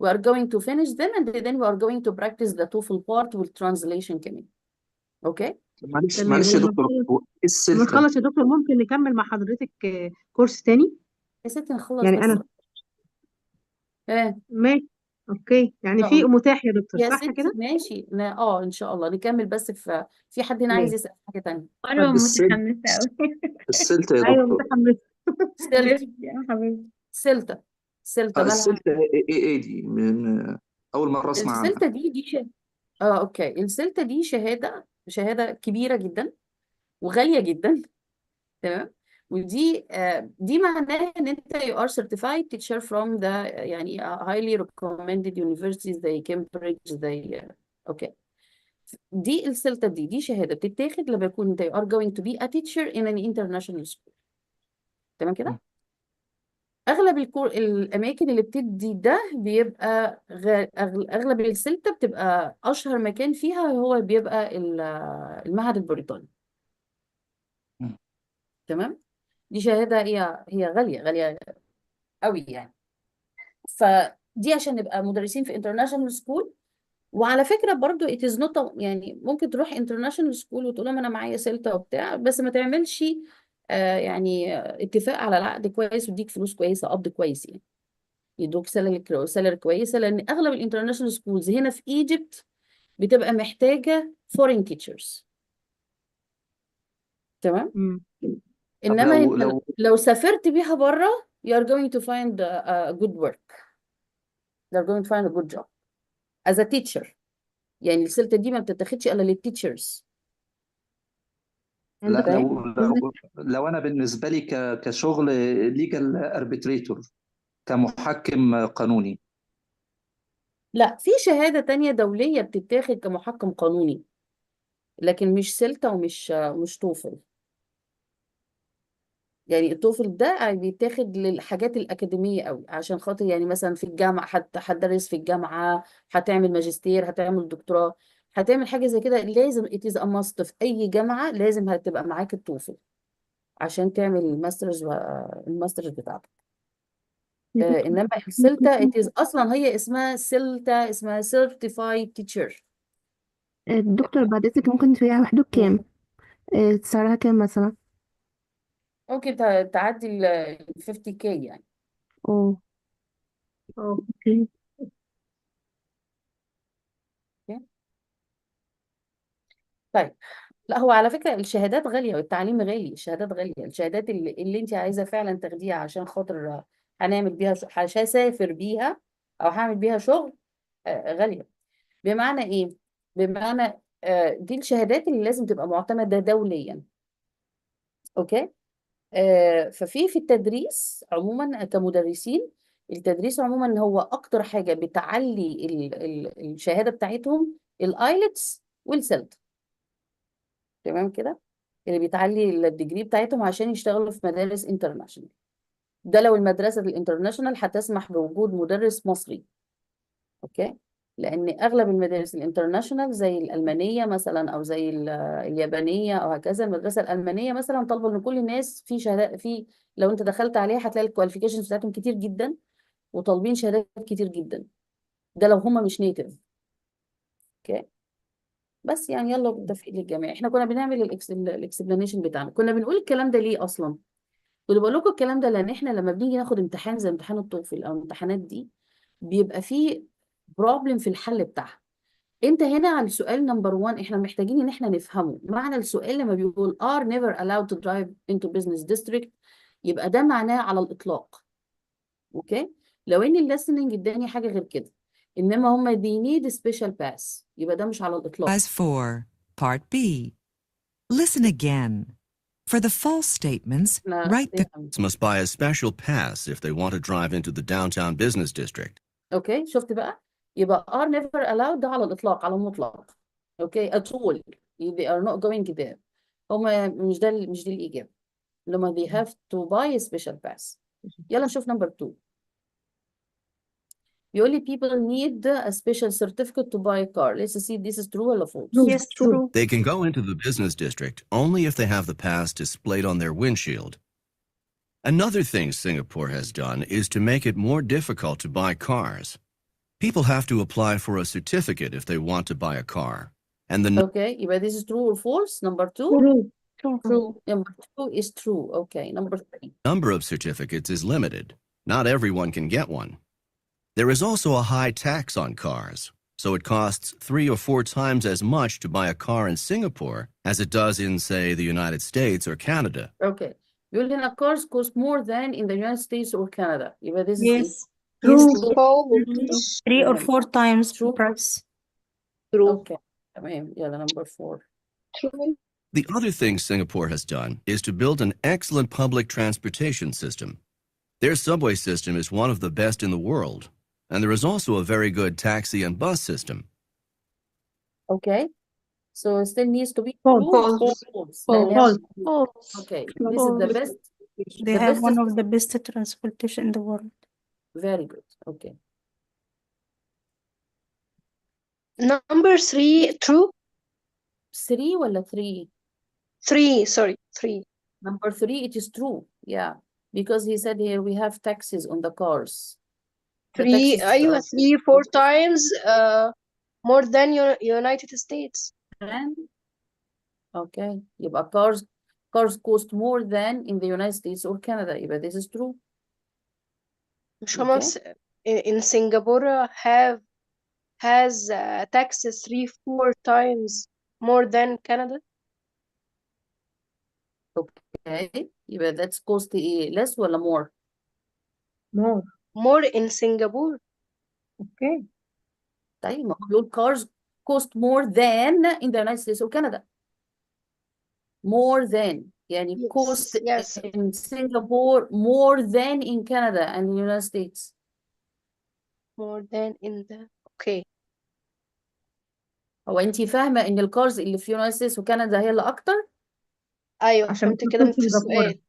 S1: we are going to finish them and then we are going to practice the TOEFL part والtranslation كمان اوكي
S13: معلش
S3: تمام.
S13: معلش يا
S3: ولما
S13: دكتور،
S3: نخلص
S13: هو ايه
S3: لما
S13: السلطة؟
S3: نخلص يا دكتور ممكن نكمل مع حضرتك كورس تاني؟
S1: يا ستي نخلص
S3: يعني
S1: بس
S3: أنا
S1: اه
S3: ماشي. أوكي، يعني في
S1: اه
S3: متاح يا دكتور
S1: يا
S3: صح
S1: ستي
S3: كده؟
S1: ماشي ان شاء الله نكمل بس في حد هنا عايز
S3: ماشي.
S1: يسأل حاجة تانية
S9: أنا
S13: السلطة
S9: متحمسة أوي.
S13: السلطة يا
S3: أيوه
S13: دكتور.
S3: متحمسة.
S1: سلت
S9: ميرسي يا حبيبي.
S1: سلتة مالها
S13: السلطة ايه دي؟ من أول مرة أسمع عنها.
S1: السلتة دي اوكي السلتة دي شهادة كبيرة جدا وغالية جدا تمام ودي دي معناها ان انت you are certified teacher from the يعني highly recommended universities زي كامبريدج زي اوكي دي السلتة دي شهادة بتتاخد لما يكون انت you are going to be a teacher in an international school تمام كده اغلب الاماكن اللي بتدي ده بيبقى اغلب السلتة بتبقى اشهر مكان فيها هو بيبقى المعهد البريطاني
S13: مم.
S1: تمام دي شهادة هي غالية قوي يعني فدي عشان نبقى مدرسين في international school وعلى فكرة برضو it is not يعني ممكن تروح international school وتقول لهم انا معايا سلطة وبتاع بس ما تعملش يعني اتفاق على العقد كويس ويديك فلوس كويسة قبض كويس يعني يدوك سالري كويسة لان اغلب الانترناشونال سكولز هنا في ايجيبت بتبقى محتاجة foreign teachers تمام
S3: مم.
S13: طب
S1: انما
S13: لو
S1: انت لو سافرت بيها بره you are going to find a good work you are going to find a good job as a teacher يعني السلطة دي ما بتتاخدش الا للتيتشرز
S13: لا
S1: فاهم
S13: لو أنا بالنسبة لي كشغل ليجال اربيتريتور، كمحكم قانوني.
S1: لا في شهادة تانية دولية بتتاخد كمحكم قانوني لكن مش سلطة ومش توفل يعني التوفل ده بيتاخد للحاجات الأكاديمية قوي عشان خاطر يعني مثلا في الجامعة هتدرس في الجامعة هتعمل ماجستير هتعمل دكتوراه هتعمل حاجة زي كده لازم it is a must في أي جامعة لازم هتبقى معاك التوفل عشان تعمل الماسترز بتاعتك
S8: يا دكتور
S1: إنما السلطة it is أصلا هي اسمها سلطة اسمها certified teacher
S8: دكتور بعد إذنك ممكن تبيعها بحدود كام؟ سعرها كام مثلا؟
S1: ممكن تعدي ال 50K يعني
S8: أوه أوكي.
S1: أوكي؟ طيب لا هو على فكرة الشهادات غالية والتعليم غالي الشهادات غالية الشهادات اللي انت عايزة فعلا تاخديها عشان خاطر هنعمل بيها عشان اسافر بيها او هعمل بيها شغل غالية بمعنى ايه بمعنى دي الشهادات اللي لازم تبقى معتمدة دوليا اوكي في التدريس عموما كمدرسين التدريس عموما هو اكتر حاجة بتعلي الشهادة بتاعتهم الايلتس والسلت تمام كده اللي بيتعلي الديجري بتاعتهم عشان يشتغلوا في مدارس انترناشونال ده لو المدرسة الانترناشونال هتسمح بوجود مدرس مصري اوكي لان اغلب المدارس الانترناشونال زي الالمانية مثلا او زي اليابانية او هكذا المدرسة الالمانية مثلا طالبة ان كل الناس في شهادات لو انت دخلت عليها هتلاقي الكواليفيكيشنز بتاعتهم كتير جدا وطالبين شهادات كتير جدا ده لو هم مش نيتف اوكي بس يعني يلا بالتوفيق للجميع احنا كنا بنعمل الاكسبلانيشن بتاعنا كنا بنقول الكلام ده ليه اصلا كنت بقول لكم الكلام ده لان احنا لما بنيجي ناخد امتحان زي امتحان التوفل او الامتحانات دي بيبقى فيه بروبلم في الحل بتاعها انت هنا على السؤال نمبر 1 احنا محتاجين ان احنا نفهمه معنى السؤال لما بيقول are never allowed to drive into business district يبقى ده معناه على الاطلاق اوكي لو ان الليسننج اداني حاجه غير كده انما هم they need special pass يبقى ده مش على الاطلاق
S4: As 4, Part B. Listen again. For the false statements, write the
S11: must buy a special pass if they want to drive into the downtown business district.
S1: اوكي شفت بقى يبقى are never allowed ده على الاطلاق على المطلق اوكي at all they are not going there هما مش دي الاجابه لما they have to buy a special pass. يلا نشوف number 2. بيقول لي people need a special certificate to buy a car. Let's see this is true or false.
S12: Yes, true.
S11: They can go into the business district only if they have the pass displayed on their windshield. Another thing Singapore has done is to make it more difficult to buy cars. People have to apply for a certificate if they want to buy a car. And the
S1: Okay, يبقى this is true or false? Number 2?
S2: True.
S8: True.
S1: Number 2 is true. Okay, number 3.
S11: number of certificates is limited. Not everyone can get one. There is also a high tax on cars, so it costs 3 or 4 times as much to buy a car in Singapore as it does in, say, the United States or Canada.
S1: Okay. بيقول هنا cars cost more than in the United States or Canada. يبقى this is
S12: Yes.
S8: Yes.
S12: True.
S8: False.
S12: 3 or 4 times
S1: True.
S12: price.
S8: True.
S1: Okay. تمام. يلا number 4.
S8: True.
S11: The other thing Singapore has done is to build an excellent public transportation system. Their subway system is one of the best in the world, and there is also a very good taxi and bus system.
S1: Okay. So it still needs to be
S3: False.
S1: true or
S8: False.
S1: false.
S3: False.
S1: لأن هي-
S8: False.
S1: Okay. This is the best.
S12: They
S1: The
S12: have
S1: best
S12: one
S1: is
S12: of the best transportation in the world.
S1: very good. Okay.
S8: Number 3. True.
S1: 3 ولا 3?
S8: 3. Sorry. 3.
S1: Number 3, it is true. Yeah. Because he said here we have taxes on the cars. The
S8: 3.
S1: taxes
S8: أيوة.
S1: are
S8: 3 4 times more than United States.
S1: Okay. يبقى cars cost more than in the United States or Canada. يبقى this is true.
S8: مش هما
S1: Okay.
S8: in Singapore has taxes 3 4 times more than Canada.
S1: Okay. يبقى that's cost ايه less ولا more?
S3: More.
S8: More in Singapore.
S3: Okay.
S1: طيب ما هو بيقول cars cost more than in the United States or Canada. More than يعني
S8: Yes.
S1: cost
S8: Yes.
S1: in Singapore more than in Canada and the United States.
S8: More than in the. Okay.
S1: هو انت فاهمة ان الكارز اللي في United States وكندا هي اللي اكتر؟
S8: أيوة
S3: عشان مش
S8: فهمت كده
S3: مكتوب
S8: في
S3: سنغافورة.
S8: السؤال.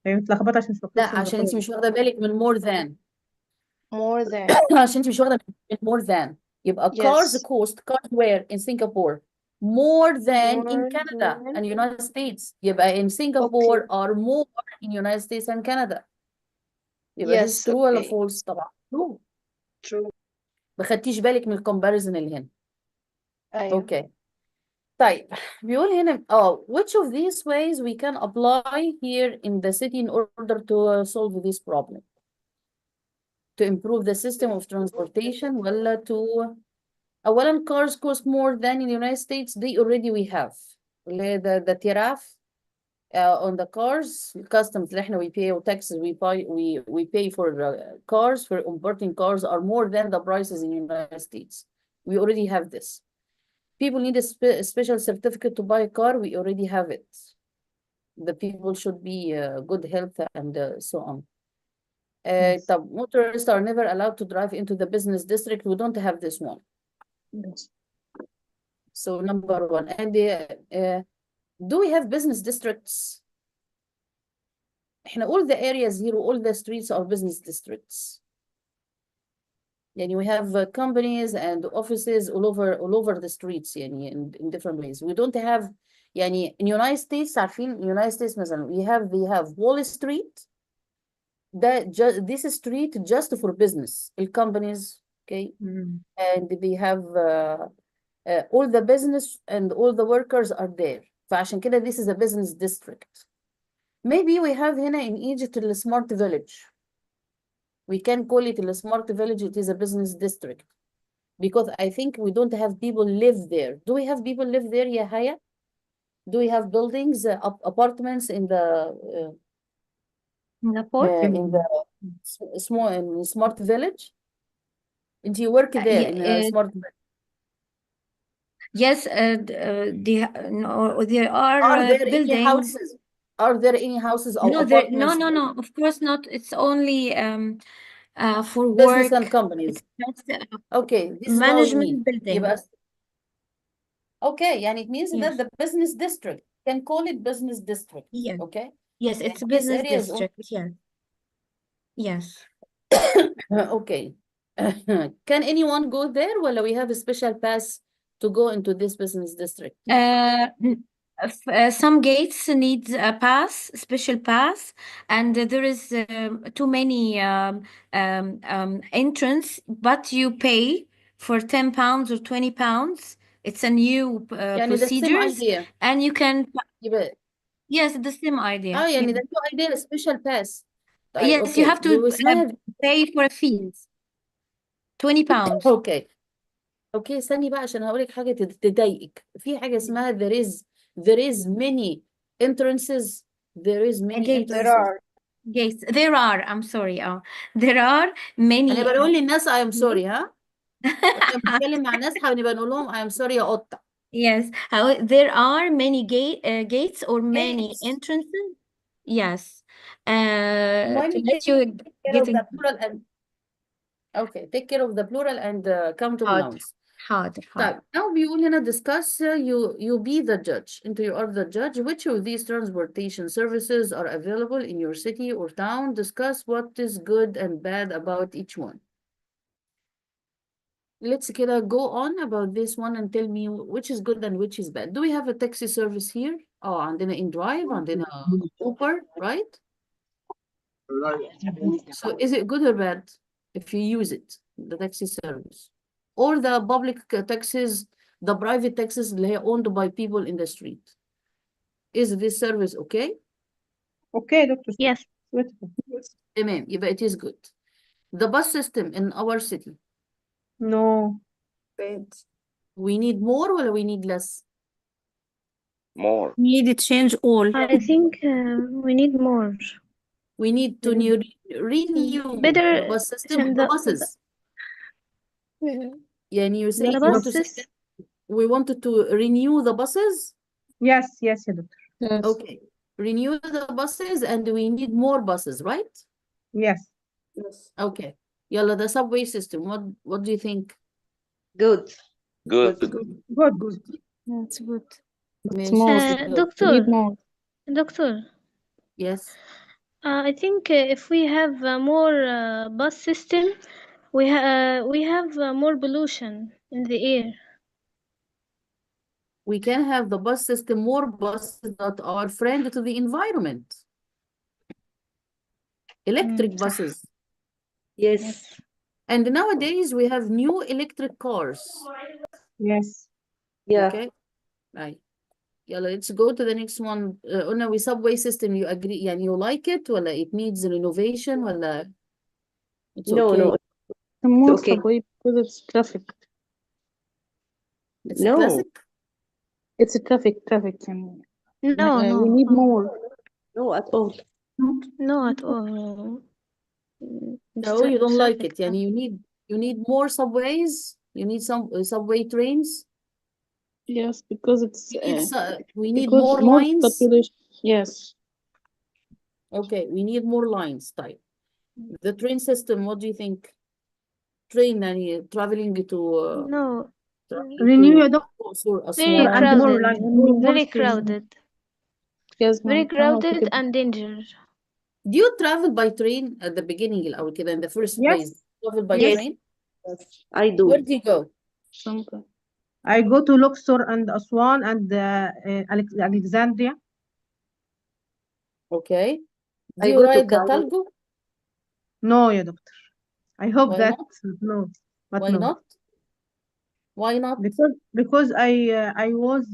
S3: هي متلخبطة عشان مش مكتوب
S1: لا عشان انت
S3: سنغافورة.
S1: مش واخدة بالك من more than.
S8: More than.
S1: عشان انت مش واخدة من more than. يبقى cars
S8: Yes.
S1: cost cars where in Singapore more than in
S8: More
S1: Canada
S8: than.
S1: and United States. يبقى in
S8: Okay.
S1: Singapore are more in United States and Canada. يبقى this is
S8: Yes.
S1: true ولا
S8: Okay.
S1: false؟ طبعا true.
S8: True.
S1: ما خدتيش بالك من الكومباريزن اللي هنا.
S8: أيوة.
S1: اوكي. طيب بيقول هنا which of these ways we can apply here in the city in order to solve this problem? To improve the system of transportation ولا to أولا cars cost more than in the United States they already we have اللي هي the tariff on the cars customs اللي احنا we pay taxes we pay for cars for importing cars are more than the prices in the United States. We already have this. People need a special certificate to buy a car. We already have it. The people should be good health and so on.
S3: Yes.
S1: طب motorists are never allowed to drive into the business district. We don't have this one.
S3: Yes.
S1: So number 1. And do we have business districts? احنا all the areas here, all the streets are business districts. يعني we have companies and offices all over the streets يعني in different ways. We don't have يعني in United States عارفين United States مثلا they have Wall Street this street just for business companies okay and they have all the business and all the workers are there فعشان كده this is a business district. Maybe we have هنا in Egypt the smart village. We can call it a smart village. It is a business district because I think we don't have people live there. Do we have people live there, Yahaya? Do we have buildings, apartments in the smart village? And you work there in a smart village?
S9: Yes, there are
S1: there
S9: buildings.
S1: any houses? Are there any houses or
S9: No,
S1: apartments?
S9: no. Of course not. It's only for
S1: Business
S9: work.
S1: and companies.
S9: It's just,
S1: Okay, this is what we
S9: management
S1: mean.
S9: building.
S1: Okay, يعني it means
S9: Yes.
S1: that the business district can call it business district.
S9: Yes.
S1: Okay,
S9: Yes, it's a
S1: This
S9: business
S1: area is
S9: district. Yes. Yes.
S1: okay. Can anyone go there? Well, we have a special pass to go into this business district.
S9: Some gates need a pass, special pass, and there is too many entrance, but you pay for £10 or £20. It's a new
S1: يعني the same
S9: procedures,
S1: idea.
S9: and you can.
S1: يبقى
S9: Yes, the same idea.
S1: يعني
S9: Yeah.
S1: ده new idea special pass. طيب
S9: Yes, you
S1: okay.
S9: have to
S1: واسمها
S9: pay for a fee. £20.
S1: okay. اوكي استني بقى عشان هقولك حاجة تضايقك. في حاجة اسمها there is many entrances. There is many
S9: Gates.
S1: entrances.
S9: Gates. There are. I'm sorry. There are many.
S1: هنبقى نقول للناس I am sorry ها. واحنا بنتكلم مع ناس هنبقى نقول لهم I am sorry يا قطة.
S9: Yes, there are many gates or many
S1: Gates.
S9: entrances. Yes,
S1: المهم
S9: to
S1: take
S9: let you
S1: care
S9: get
S1: of the plural and okay take care of the plural and countable
S9: حاضر
S1: nouns.
S9: حاضر
S1: طيب now بيقول هنا discuss you be the judge. انت you are the judge. Which of these transportation services are available in your city or town? Discuss what is good and bad about each one. Let's كده go on about this one and tell me which is good and which is bad. Do we have a taxi service here? عندنا InDrive, عندنا Uber, right? So is it good or bad if you use it, the taxi service? Or the public taxis, the private taxis اللي هي owned by people in the street? Is this service okay?
S3: Okay, Dr.
S8: Yes.
S1: تمام يبقى it is good. The bus system in our city.
S3: No.
S1: Bad. We need more or we need less?
S12: More. Need to change all.
S8: I think we need more.
S1: We need to renew
S8: Better
S1: the bus system
S8: عشان
S1: with the buses. يعني you say
S8: the
S1: you want to say
S8: buses.
S1: we wanted to renew the buses?
S3: Yes, yes, yeah, Doctor.
S2: Yes.
S1: Okay. Renew the buses and we need more buses, right?
S3: Yes.
S1: Yes. Okay. يلا the subway system. What do you think?
S12: Good. Good.
S3: Good.
S9: That's good.
S2: It's
S1: ماشي
S2: more.
S1: good.
S8: Doctor,
S2: Need more.
S8: Doctor,
S1: Yes.
S8: I think if we have more bus system, we have more pollution in the air.
S1: We can have the bus system, more buses that are friendly to the environment. Electric
S8: صح.
S1: buses.
S12: Yes.
S1: And nowadays we have new electric cars.
S3: Yes.
S12: Yeah.
S1: Okay. Right. Yeah, let's go to the next one. قلنا we subway system you agree يعني you like it ولا it needs renovation ولا it's
S12: No,
S1: okay?
S12: no.
S2: More
S12: okay.
S2: subway because it's traffic.
S1: It's
S12: No.
S1: classic.
S2: It's a traffic. And
S8: No,
S2: we need
S8: no,
S2: more.
S12: No, at all.
S8: no at all.
S1: No, you don't like it. يعني you need more subways. You need some subway trains.
S2: Yes, because it's
S1: We need
S2: because
S1: more
S2: more
S1: lines.
S2: population. Yes.
S1: Okay, we need more lines type. The train system, what do you think? Train يعني traveling to
S8: No,
S3: Renew your doctor.
S8: very
S3: And more
S8: crowded.
S3: like more
S8: Very
S3: trains.
S8: crowded.
S2: Yes,
S8: Very
S2: ma'am.
S8: crowded and dangerous.
S1: Do you travel by train at the beginning الأول كده in the first
S3: Yes.
S1: place? Travel by
S12: Yes.
S1: train?
S12: Yes, I do.
S1: Where do you go?
S2: Something.
S3: I go to Luxor and Aswan and Alexandria.
S1: Okay. Do
S12: I
S1: you
S12: go to
S1: ride the
S12: Cairo.
S1: Talgo?
S3: No, yeah, doctor. I hope
S1: Why
S3: that
S1: not?
S3: no, but
S1: Why
S3: no.
S1: not? Why not?
S3: Because I was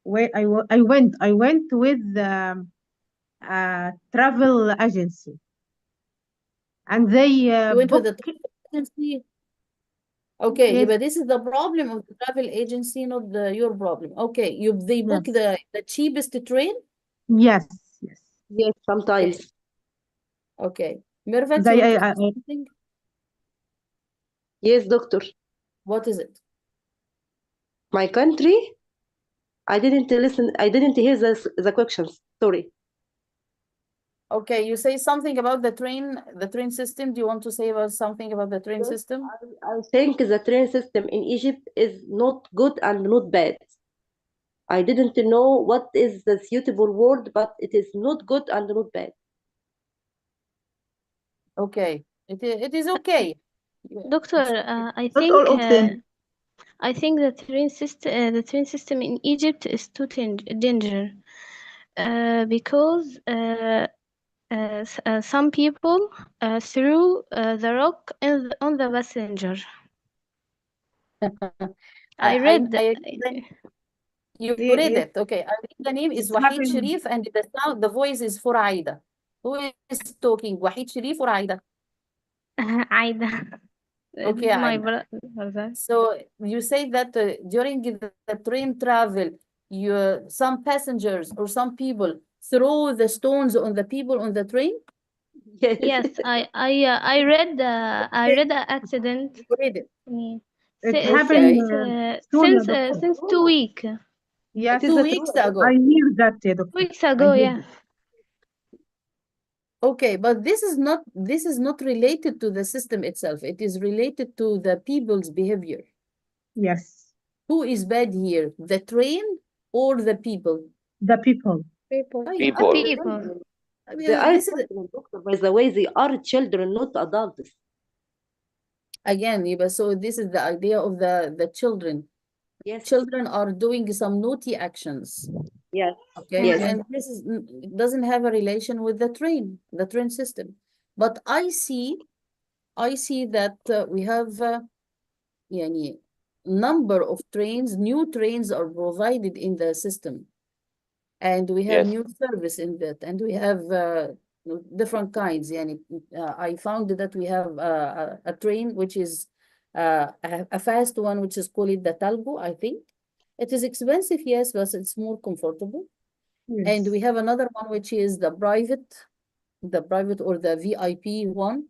S3: where I went with a travel agency, and they
S1: You went with the
S3: booked.
S1: travel agency? Okay,
S3: Yes.
S1: but this is the problem of the travel agency, not your problem. Okay, they book
S3: Yes.
S1: the cheapest train?
S3: Yes. Yes.
S12: Yes, sometimes.
S1: Okay. Mervat,
S3: They,
S1: you want to say something?
S12: Yes, doctor.
S1: What is it?
S12: My country? I didn't listen. I didn't hear the questions. Sorry.
S1: Okay, you say something about the train system. Do you want to say something about the train system?
S12: I think the train system in Egypt is not good and not bad. I didn't know what is the suitable word, but it is not good and not bad.
S1: Okay, it is okay.
S8: Doctor, I
S14: Not all of them.
S8: think the train system in Egypt is too danger, because some people threw the rock on the passenger. I read
S1: You
S3: Yeah,
S1: read
S3: yeah.
S1: it. Okay, I read the name is
S3: It
S1: Wahid
S3: happened.
S1: Sharif and the voice is for Aida. Who is talking? Wahid Sharif or Aida?
S8: Aida.
S1: Okay,
S8: My
S1: Aida.
S8: brother.
S1: So you say that during the train travel, some passengers or some people throw the stones on the people on the train?
S8: Yes, I read the accident.
S1: You read it.
S3: It
S8: Si-
S3: happened soon,
S8: since
S3: Doctor.
S8: since 2 weeks.
S3: Yes,
S12: It is
S1: 2 weeks ago.
S3: I hear that, Doctor.
S8: 2 weeks
S3: I
S8: ago,
S3: hear
S8: yeah.
S3: that.
S1: Okay, but this is not related to the system itself. It is related to the people's behavior.
S3: Yes,
S1: Who is bad here? The train or the people?
S3: the people.
S8: People.
S1: People.
S8: People.
S1: I
S12: They
S1: mean,
S12: are
S1: this is
S12: children, doctor. By the way, they are children, not adults.
S1: again, so this is the idea of the children.
S12: Yes.
S1: Children are doing some naughty actions.
S12: Yes.
S1: Okay,
S12: Yes.
S1: and this doesn't have a relation with the train system. But I see that we have يعني number of trains, new trains are provided in the system. And we have new service in that, and we have different kinds. يعني, I found that we have a train which is a fast one, which is called the Talgo, I think. It is expensive, yes, but it's more comfortable.
S3: Yes.
S1: And we have another one which is the private or the VIP one.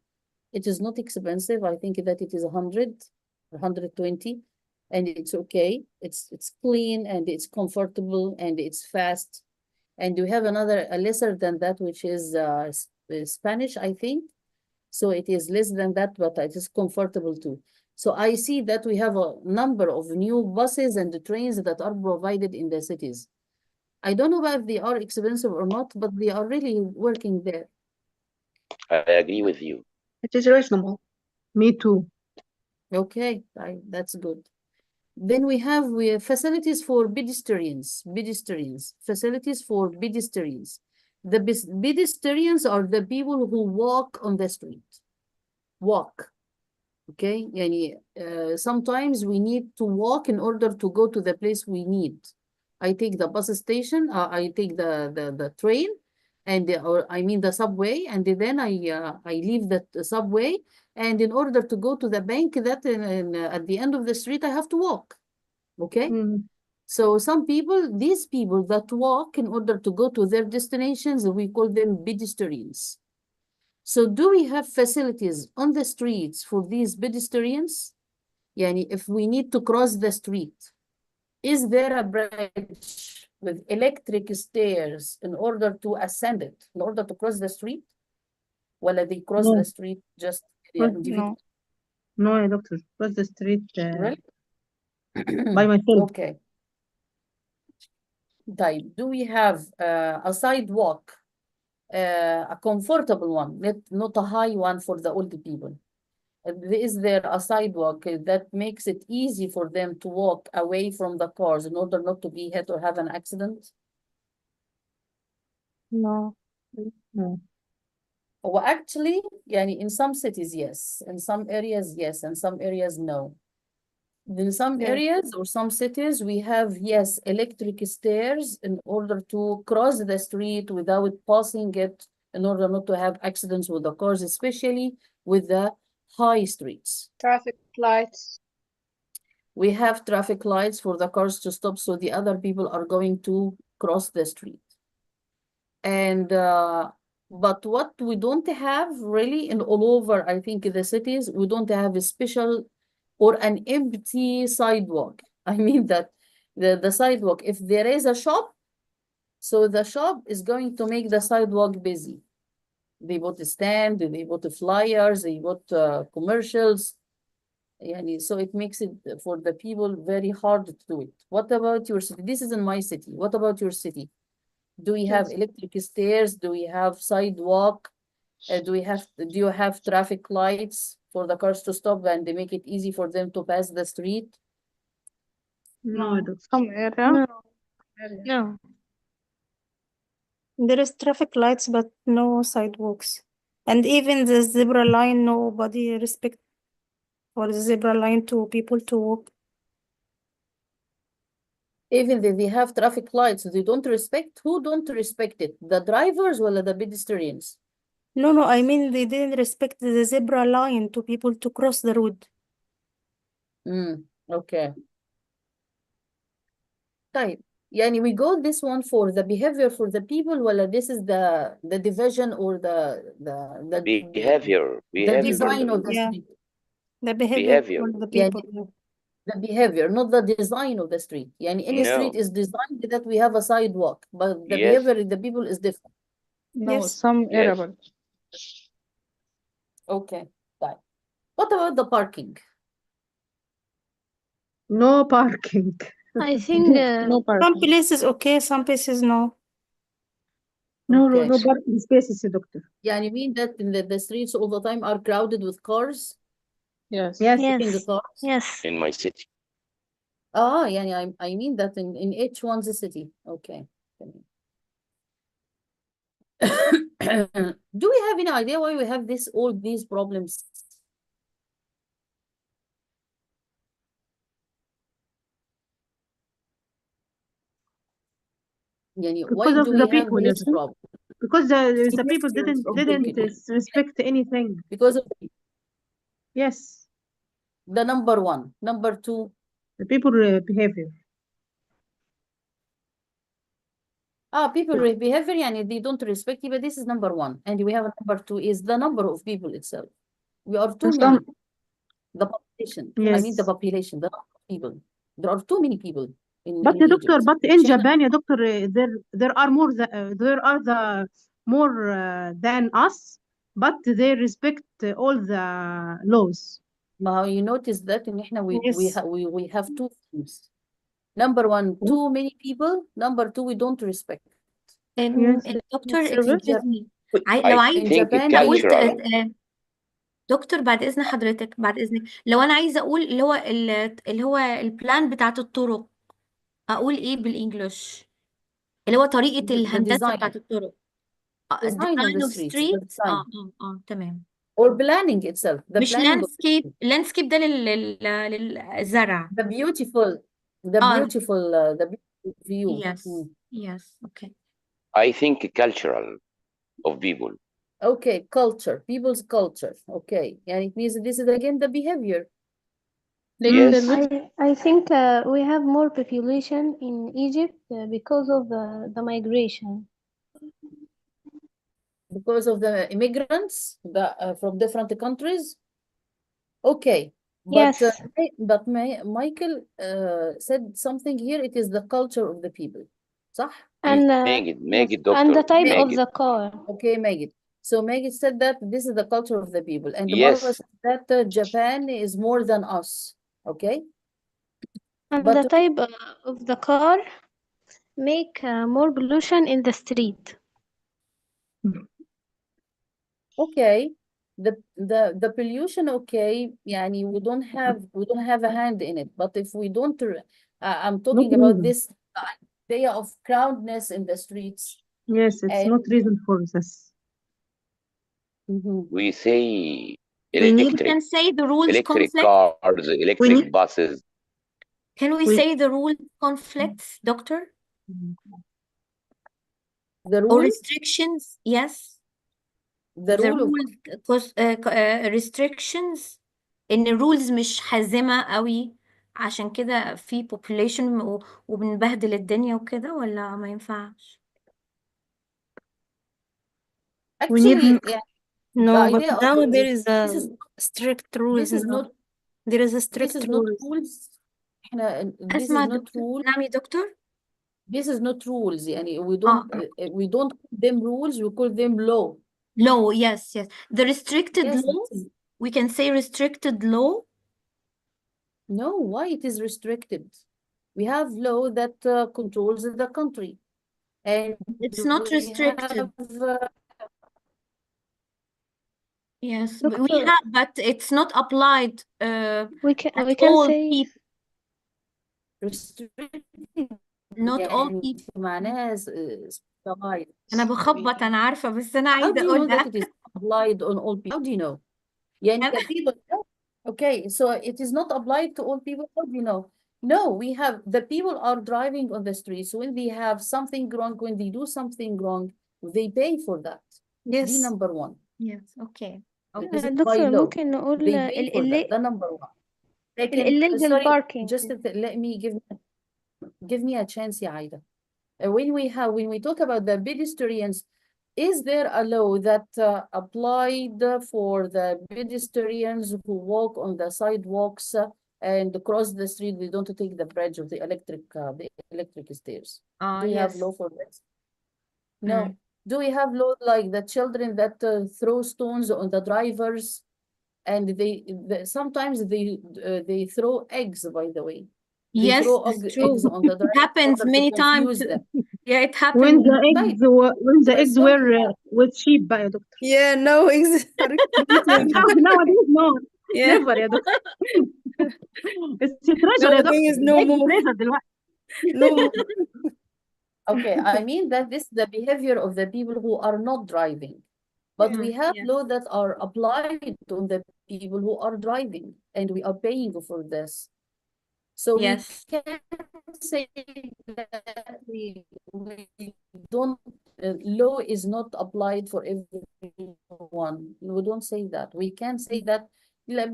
S1: It is not expensive. I think that it is 100, 120, and it's okay. It's clean and it's comfortable and it's fast. And we have another lesser than that, which is Spanish, I think. So it is less than that, but it is comfortable too. So I see that we have a number of new buses and the trains that are provided in the cities. I don't know if they are expensive or not, but they are really working there.
S15: I agree with you.
S10: It is reasonable.
S3: Me too.
S1: Okay, that's good. Then we have facilities for pedestrians, facilities for pedestrians. The pedestrians are the people who walk on the street, walk. Okay, يعني, sometimes we need to walk in order to go to the place we need. I take the bus station, I take the train, and or I mean the subway, and then I leave the subway, and in order to go to the bank that at the end of the street, I have to walk. Okay.
S3: Mm.
S1: So these people that walk in order to go to their destinations, we call them pedestrians. So do we have facilities on the streets for these pedestrians? Yani if we need to cross the street, is there a bridge with electric stairs in order to ascend it, in order to cross the street? Well, they cross
S3: No.
S1: the street just individually.
S3: No, Doctor. Cross the street
S1: Right?
S3: by myself.
S1: Okay. Do we have a sidewalk, a comfortable one, not a high one for the old people? Is there a sidewalk that makes it easy for them to walk away from the cars in order not to be hit or have an accident?
S3: No. No.
S1: Well, actually, yani in some cities, yes. In some areas, yes. In some areas, no. In some areas or some cities, we have, yes, electric stairs in order to cross the street without passing it, in order not to have accidents with the cars, especially with the high streets.
S16: Traffic lights.
S1: We have traffic lights for the cars to stop so the other people are going to cross the street. And but what we don't have really in all over, I think, the cities, we don't have a special or an empty sidewalk. I mean that the sidewalk, if there is a shop, so the shop is going to make the sidewalk busy. They put a stand, they put flyers, they put commercials. يعني so it makes it for the people very hard to do it. What about your city? This is in my city. What about your city? Do we have
S2: Yes.
S1: electric stairs? Do we have sidewalk? Do you have traffic lights for the cars to stop and they make it easy for them to pass the street?
S3: No,
S2: No.
S3: doctor.
S2: Some area.
S8: No,
S2: area.
S8: no.
S16: There is traffic lights, but no sidewalks. And even the zebra line, nobody respect for the zebra line to people to walk.
S1: Even if they have traffic lights, they don't respect. Who don't respect it? The drivers or the pedestrians?
S16: No, I mean they didn't respect the zebra line to people to cross the road.
S1: Okay. طيب يعني we go this one for the behavior for the people ولا this is the division or the
S15: behavior
S1: design of the
S16: Yeah.
S1: street?
S16: The behavior
S15: behavior
S16: for the people.
S1: يعني the behavior, not the design of the street. يعني any street
S15: no
S1: is designed that we have a sidewalk, but the
S15: yes
S1: behavior of the people is different.
S2: No,
S16: Yes.
S2: some area.
S15: yes
S2: But
S1: Okay. طيب. What about the parking?
S3: No parking.
S8: I think
S2: no
S16: Some
S2: parking.
S16: places okay, some places no.
S1: Okay.
S3: No parking spaces, doctor.
S1: يعني mean that in the streets all the time are crowded with cars,
S2: Yes.
S3: Yes.
S1: parking
S8: yes,
S1: cars?
S8: yes.
S15: in my city
S1: يعني I mean that in each one's city. Okay. Do we have any idea why we have all these problems? يعني why
S3: Because of
S1: do
S3: the
S1: we have
S3: people,
S1: this
S3: yes.
S1: problem?
S3: Because the people
S1: Yes, of
S3: didn't
S1: people.
S3: respect anything.
S1: Because of
S3: Yes.
S1: the number one. Number two,
S3: The people behavior.
S1: people behavior يعني they don't respect you, but this is number one. And we have a number two is the number of people itself. We are too many. The population. I mean the
S3: Yes.
S1: population, the number of people. There are too many people
S3: But
S1: in
S3: the doctor,
S1: Egypt.
S3: but in
S1: China,
S3: Japan, doctor, there are more there are the more than us, but they respect all the laws.
S1: ما you notice that in احنا
S16: Yes.
S1: we have two things. Number one, too many people. Number two, we don't respect.
S3: Yes.
S9: دكتور
S3: Service.
S9: excuse me
S15: I
S9: لو عايز
S15: think
S1: Japan,
S9: اقول
S15: cultural
S9: دكتور بعد اذن حضرتك بعد اذنك لو انا عايزه اقول اللي هو البلان بتاعت الطرق اقول ايه بالانجلش اللي هو طريقه
S1: the
S9: الهندسه
S1: design,
S9: بتاعت الطرق
S1: design of
S9: design
S1: the
S9: of
S1: streets, the
S9: street
S1: design,
S9: تمام
S1: or planning itself, the
S9: مش
S1: planning of
S9: لاندسكيب ده للزرع
S1: the beautiful
S9: اه
S1: the beautiful view.
S9: yes okay
S15: I think cultural of people
S1: Okay, culture, people's culture. Okay, يعني it means this is again the behavior.
S15: yes
S8: I think we have more population in Egypt because of the migration.
S1: Because of the immigrants from different countries. Okay, but
S8: Yes,
S1: Michael said something here. It is the culture of the people. صح?
S8: and
S15: make it
S8: and the
S15: doctor
S8: type
S15: make
S8: of
S15: it
S8: the car.
S1: Okay, Magid. So Magid said that this is the culture of the people, and
S15: Yes.
S1: Marwa said that Japan is more than us. Okay,
S8: And
S1: but
S8: the type of the car make more pollution in the street.
S1: okay, the pollution. Okay, يعني we don't have a hand in it. But if we don't, I'm talking
S3: Not
S1: about
S3: reason.
S1: this idea of crowdness in the streets.
S3: Yes, it's not reason for this.
S15: We say
S9: we
S15: electric
S9: can say the rules
S15: electric
S9: conflict
S15: cars electric buses
S9: can we say the rules conflicts doctor
S1: The
S9: or
S1: rule,
S9: restrictions yes
S1: the
S9: the
S1: rule of
S9: restrictions ان الرولز مش حازمة قوي عشان كده في population وبنبهدل الدنيا وكده ولا ما ينفعش
S1: actually, yeah,
S16: No,
S1: the
S16: but
S1: idea of
S16: now there
S1: this
S16: is a
S1: is
S16: strict rules
S1: this is
S16: now.
S1: not
S16: There is a
S1: this
S16: strict
S1: is not
S16: rules.
S1: rules. This is
S9: اسمع
S1: not
S9: دكتور
S1: rule.
S9: نعم يا دكتور
S1: This is not rules. يعني we don't call them rules. We call them law.
S9: law yes the restricted
S1: Yes,
S9: law we can say restricted law
S1: No, why it is restricted? We have law that controls the country, and
S9: It's not
S1: we
S9: restricted.
S1: have
S9: Yes,
S8: Doctor,
S9: have, but it's not applied
S8: we can
S9: at
S8: can
S9: all
S8: say
S9: people.
S1: restricted.
S9: Not all
S1: يعني
S9: people.
S1: معناها specified.
S9: أنا بخبط أنا عارفة بس أنا
S1: How
S9: عايزة
S1: do you know that
S9: أقولها.
S1: it is applied on all people? How do you know? يعني the people. Okay, so it is not applied to all people. How do you know? No, we have the people are driving on the streets. When they have something wrong, when they do something wrong, they pay for that.
S9: Yes.
S1: The number one.
S9: Yes, okay.
S1: This is by
S8: دكتور
S1: law.
S8: ممكن نقول
S1: They pay for that. The number one. Second,
S8: illegal
S1: sorry,
S8: parking.
S1: just let me give me a chance, يا عايدة. When we talk about the pedestrians, is there a law that applied for the pedestrians who walk on the sidewalks and cross the street? They don't take the bridge of the electric stairs. Do you have
S9: Yes.
S1: law for this? No. Do we have law like the children that throw stones on the drivers, and sometimes they throw eggs, by the way. They
S9: Yes,
S1: throw
S9: it's true.
S1: eggs on the
S9: It
S1: driver
S9: happens
S1: in order to
S9: many times.
S1: confuse them.
S9: Yeah, it
S3: when
S9: happens.
S3: the eggs when the eggs
S1: So
S3: were with sheep بقى يا دكتور.
S16: Yeah, no, exactly.
S3: Nowadays no.
S16: Yeah.
S3: Never يا دكتور. It's a treasure يا
S16: Nowadays
S3: دكتور.
S16: no
S3: Egg
S16: more.
S3: treasure دلوقتي.
S16: No more.
S1: Okay, I mean that this is the behavior of the people who are not driving. But we have
S9: yes.
S1: laws that are applied on the people who are driving, and we are paying for this. So
S9: Yes.
S1: we can say that we don't, law is not applied for everyone. We don't say that. We can say that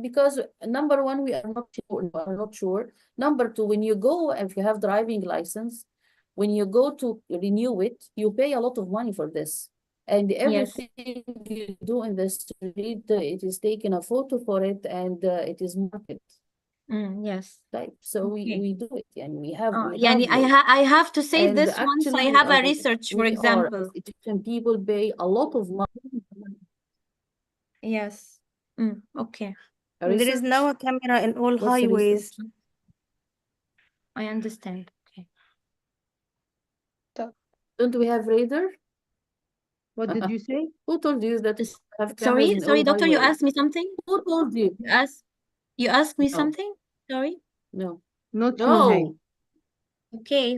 S1: because number one, we are not sure. Number two, when you go, if you have driving license, when you go to renew it, you pay a lot of money for this. And everything you do in the street, it is taken a photo for it, and it is marketed.
S9: Yes.
S1: Right. So we do it, and we have
S9: يعني I have to say
S1: and
S9: this once I
S1: actually,
S9: have a research, for example.
S1: Egyptian people pay a lot of money.
S9: Yes. Okay.
S16: There is now a camera in all highways.
S9: I understand. Okay.
S1: Don't we have radar?
S3: What did you say?
S1: Who told you that we have cameras in
S9: Sorry,
S1: all
S9: doctor, you
S1: highways?
S9: asked me something?
S1: Who told you?
S9: You asked me
S1: No.
S9: something? Sorry?
S1: No.
S3: Not
S1: No.
S3: you, Hay.
S9: Okay.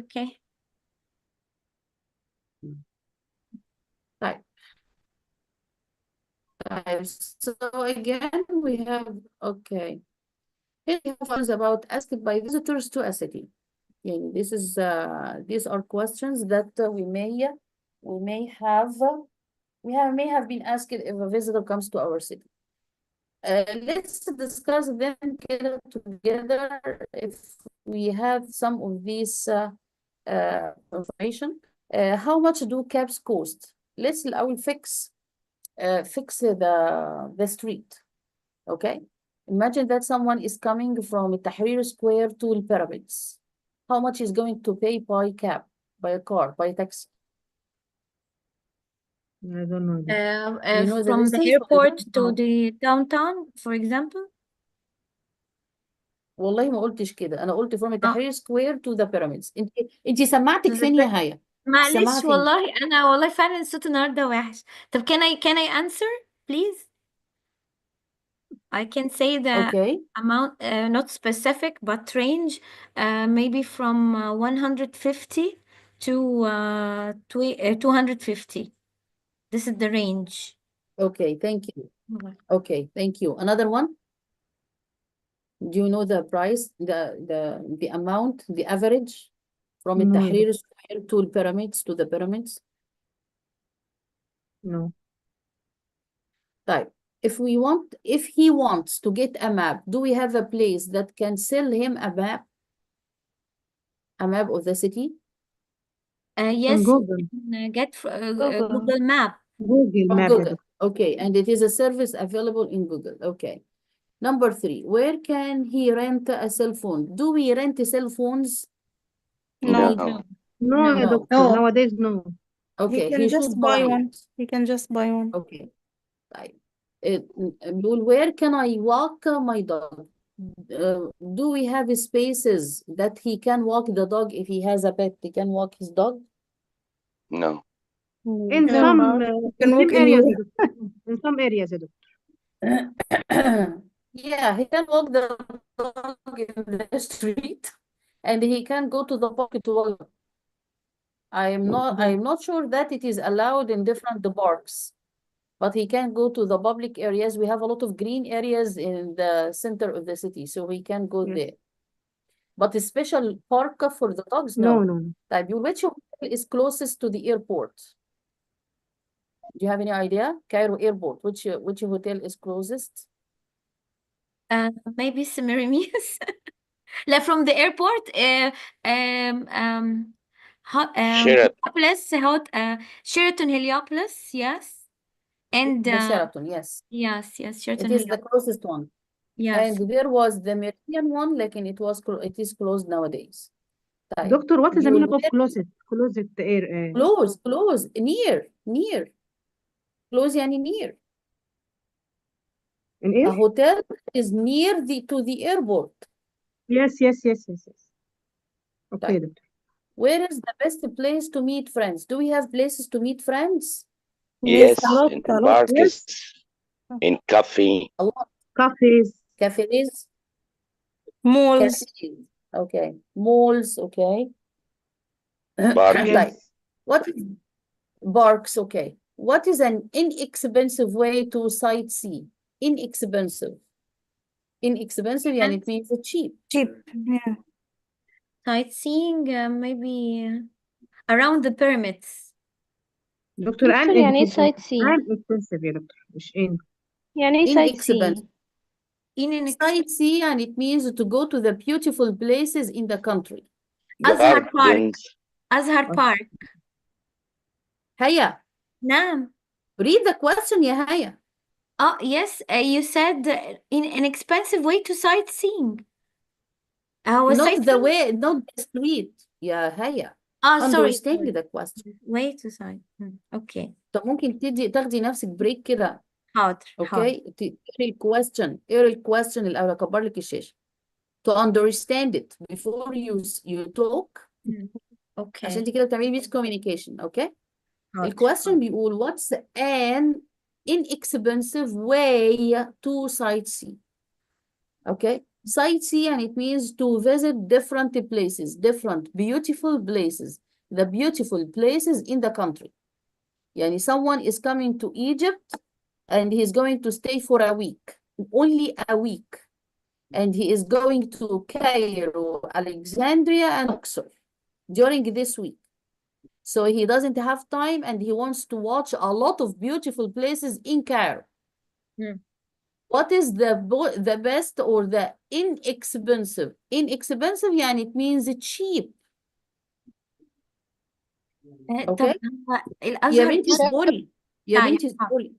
S1: Right. So again, we have, okay. Here we have ones about asked by visitors to a city. Yeah, these are questions that we may have been asked if a visitor comes to our city. Let's discuss them together if we have some of these information. How much do cabs cost? I will fix the street. Okay, imagine that someone is coming from Tahrir Square to the pyramids. How much is going to pay by cab, by a car, by a taxi?
S3: I don't know.
S1: You know
S9: From the
S1: distance?
S9: airport to the downtown, for example?
S1: والله ما قلتش كده، انا قلت from Tahrir Square to the pyramids. انت سمعتك فين يا هيا؟
S9: معلش
S1: سماعة فين؟
S9: والله فعلا الصوت النهارده وحش. طب can I answer please? I can say the amount, not specific, but range, maybe from 150 to 250. This is the range.
S1: Okay, thank you. Okay, thank you. Another one? Do you know the price, the amount, the average from Tahrir Square to the pyramids?
S3: No.
S1: Right. If he wants to get a map, do we have a place that can sell him a map? A map of the city?
S9: Yes,
S3: Google.
S9: you can get Google Map.
S1: Google. Okay, and it is a service available in Google. Okay. Number 3, where can he rent a cell phone? Do we rent cell phones?
S16: No.
S3: No, doctor. Nowadays, no.
S1: Okay,
S16: he should buy one. He can just buy one.
S1: Okay. Right. Where can I walk my dog? do we have spaces that he can walk the dog if he has a pet? He can walk his dog?
S15: No.
S3: In
S16: No,
S3: some
S16: you can
S3: in
S16: walk
S3: some areas
S16: anywhere.
S3: in some areas يا دكتور.
S1: Yeah, he can walk the dog in the street and he can go to the park to walk. I'm not sure that it is allowed in different parks, but he can go to the public areas. We have a lot of green areas in the center of the city, so he can go
S3: Yes.
S1: there. But a special park for the dogs,
S3: No,
S1: no.
S3: no, no.
S1: Type, which hotel is closest to the airport? Do you have any idea? Cairo Airport, which hotel is closest?
S9: Maybe Semiramis. Like from the airport,
S15: Sheraton.
S9: Sheraton Heliopolis, yes. And
S1: The Sheraton, yes.
S9: yes, Sheraton
S1: It is the
S9: Heliopolis.
S1: closest one.
S9: Yes.
S1: And there was the Meridian one, like, and it is closed nowadays. طيب.
S3: Doctor, what is the
S1: You will
S3: meaning of
S1: wear
S3: closet? Closet air.
S1: close, near. Close يعني near.
S3: In
S1: A
S3: air?
S1: hotel is near to the airport.
S3: Yes. Okay,
S1: طيب.
S3: doctor.
S1: Where is the best place to meet friends? Do we have places to meet friends?
S15: Yes,
S16: a lot,
S15: in
S16: a lot.
S15: parks,
S3: Yes.
S15: in cafe.
S1: A lot.
S3: Cafes.
S1: Cafes.
S16: Malls.
S1: Cafes. Okay. Malls. Okay.
S15: Parks.
S1: Like,
S3: Yes.
S1: what is parks? Okay. What is an inexpensive way to sightsee? Inexpensive. Inexpensive, and it means cheap.
S16: Cheap. Yeah.
S9: Sightseeing, maybe around the pyramids.
S3: دكتور
S8: دكتور
S3: and
S8: يعني ايه sightseeing؟
S3: expensive يا دكتور مش in.
S8: يعني ايه sightseeing؟
S1: Sightsee, and it means to go to the beautiful places in the country.
S9: Azhar Park.
S15: Gardens.
S9: Azhar Park.
S1: Haya.
S9: نعم.
S1: Read the question, ya Haya.
S9: Oh, yes, you said in an expensive way to sightseeing.
S1: Not the way, not the street. Yeah, Haya.
S9: sorry.
S1: Understand the question.
S9: Way to sight. Okay.
S1: طب ممكن تاخدي نفسك بريك كده.
S9: حاضر.
S1: Okay. اقري الكويستشن الأول، أكبر لك الشاشة. To understand it before you talk.
S9: Okay.
S1: عشان انت كده بتعملي miscommunication. Okay.
S9: حاضر.
S1: الكويستشن بيقول what's an inexpensive way to sightsee? Okay. Sightsee, and it means to visit different places, different beautiful places, the beautiful places in the country. Yani someone is coming to Egypt and he is going to stay for a week, only a week. And he is going to Cairo, Alexandria, and Luxor during this week. So he doesn't have time and he wants to watch a lot of beautiful places in Cairo. What is the best or the inexpensive? Inexpensive, yeah, and it means cheap. Okay. يا بنتي اصبري. يا بنتي اصبري.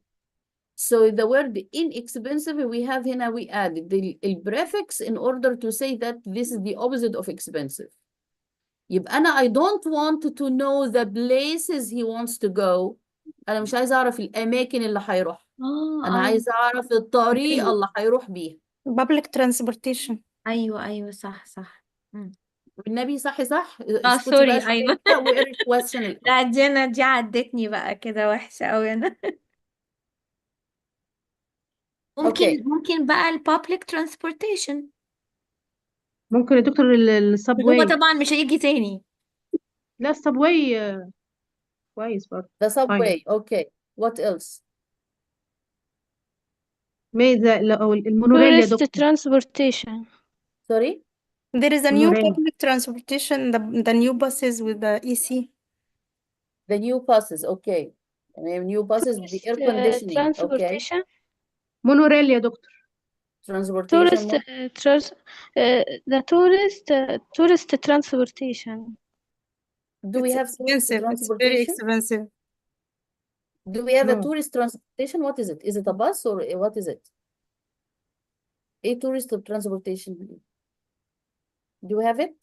S1: So the word inexpensive, we have هنا, we added the prefix in order to say that this is the opposite of expensive. يبقى أنا I don't want to know the places he wants to go. أنا مش عايزة أعرف الأماكن اللي هيروح. أنا عايزة أعرف الطريقة اللي هيروح بيها.
S16: Public transportation.
S9: أيوة صح.
S1: والنبي صح. اسكتي
S9: سوري.
S1: بقى
S9: أيوة.
S1: واقري الكويستشن.
S9: لا دي عدتني بقى كده وحشة أوي أنا. ممكن بقى البابليك ترانسبورتيشن.
S3: ممكن يا دكتور السبواي.
S9: هو طبعا مش هيجي تاني.
S3: لا السبواي كويس برضه.
S1: The subway. Okay. What else?
S3: المونوريل يا دكتور.
S8: tourist transportation.
S1: Sorry?
S16: There is a new
S3: Monorail.
S16: public transportation, the new buses with the EC.
S1: The new buses. Okay. New buses, the air conditioning.
S8: transportation.
S1: Okay.
S3: مونوريل يا دكتور.
S1: Transportation.
S8: The tourist transportation.
S1: Do we have tourist
S16: Expensive. It's very
S1: transportation?
S16: expensive.
S1: Do we have a
S3: No.
S1: tourist transportation? What is it? Is it a bus or what is it? A tourist transportation. Do we have it?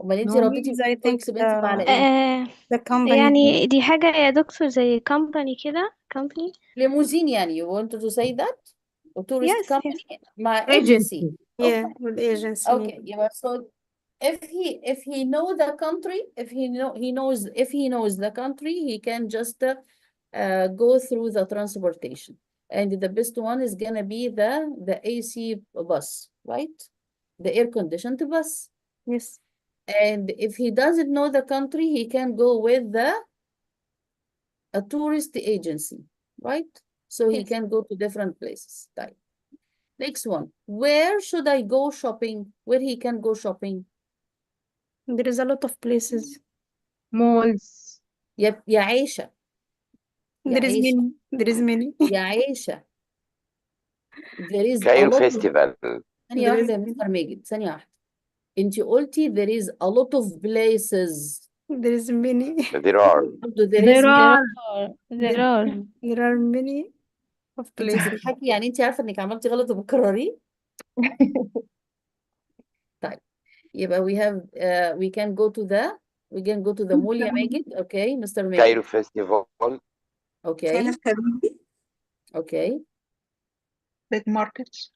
S1: امال انت
S3: No.
S1: رديتي
S16: I think
S1: expensive على ايه؟
S16: the company.
S8: يعني دي حاجة يا دكتور زي company كده company.
S1: ليموزين يعني. You wanted to say that? tourist
S16: Yes, yes.
S1: company مع
S3: Agency.
S1: agency.
S16: Yeah, with agency.
S1: Okay, yeah, so if he know the country, if he knows the country, he can just go through the transportation. And the best one is gonna be the AC bus, right? The air conditioned bus.
S16: Yes.
S1: And if he doesn't know the country, he can go with a tourist agency, right? So he
S16: Yes.
S1: can go to different places. Type. Next one. Where should I go shopping? Where he can go shopping?
S16: There is a lot of places.
S3: Malls.
S1: يا عيشة. يا
S16: There is
S1: عيشة.
S16: many. There is many.
S1: يا عيشة. There is a
S15: كايرو
S1: lot of...
S15: فيستيفال.
S1: ثانية
S16: There is
S1: واحدة يا مستر ماجد، ثانية واحدة. انتي قلتي there is a lot of places.
S16: there is many.
S15: There are.
S1: برضه there is
S3: There
S1: many.
S3: are.
S8: There are.
S16: There are many of
S1: انتي
S16: places.
S1: بتضحكي، يعني انتي عارفة انك عملتي غلط وبتكرريه؟ طيب يبقى we can go to the mall يا ماجد. اوكي مستر ماجد.
S15: كايرو فيستيفال.
S1: اوكي
S10: الخليجي.
S1: اوكي
S10: Big markets.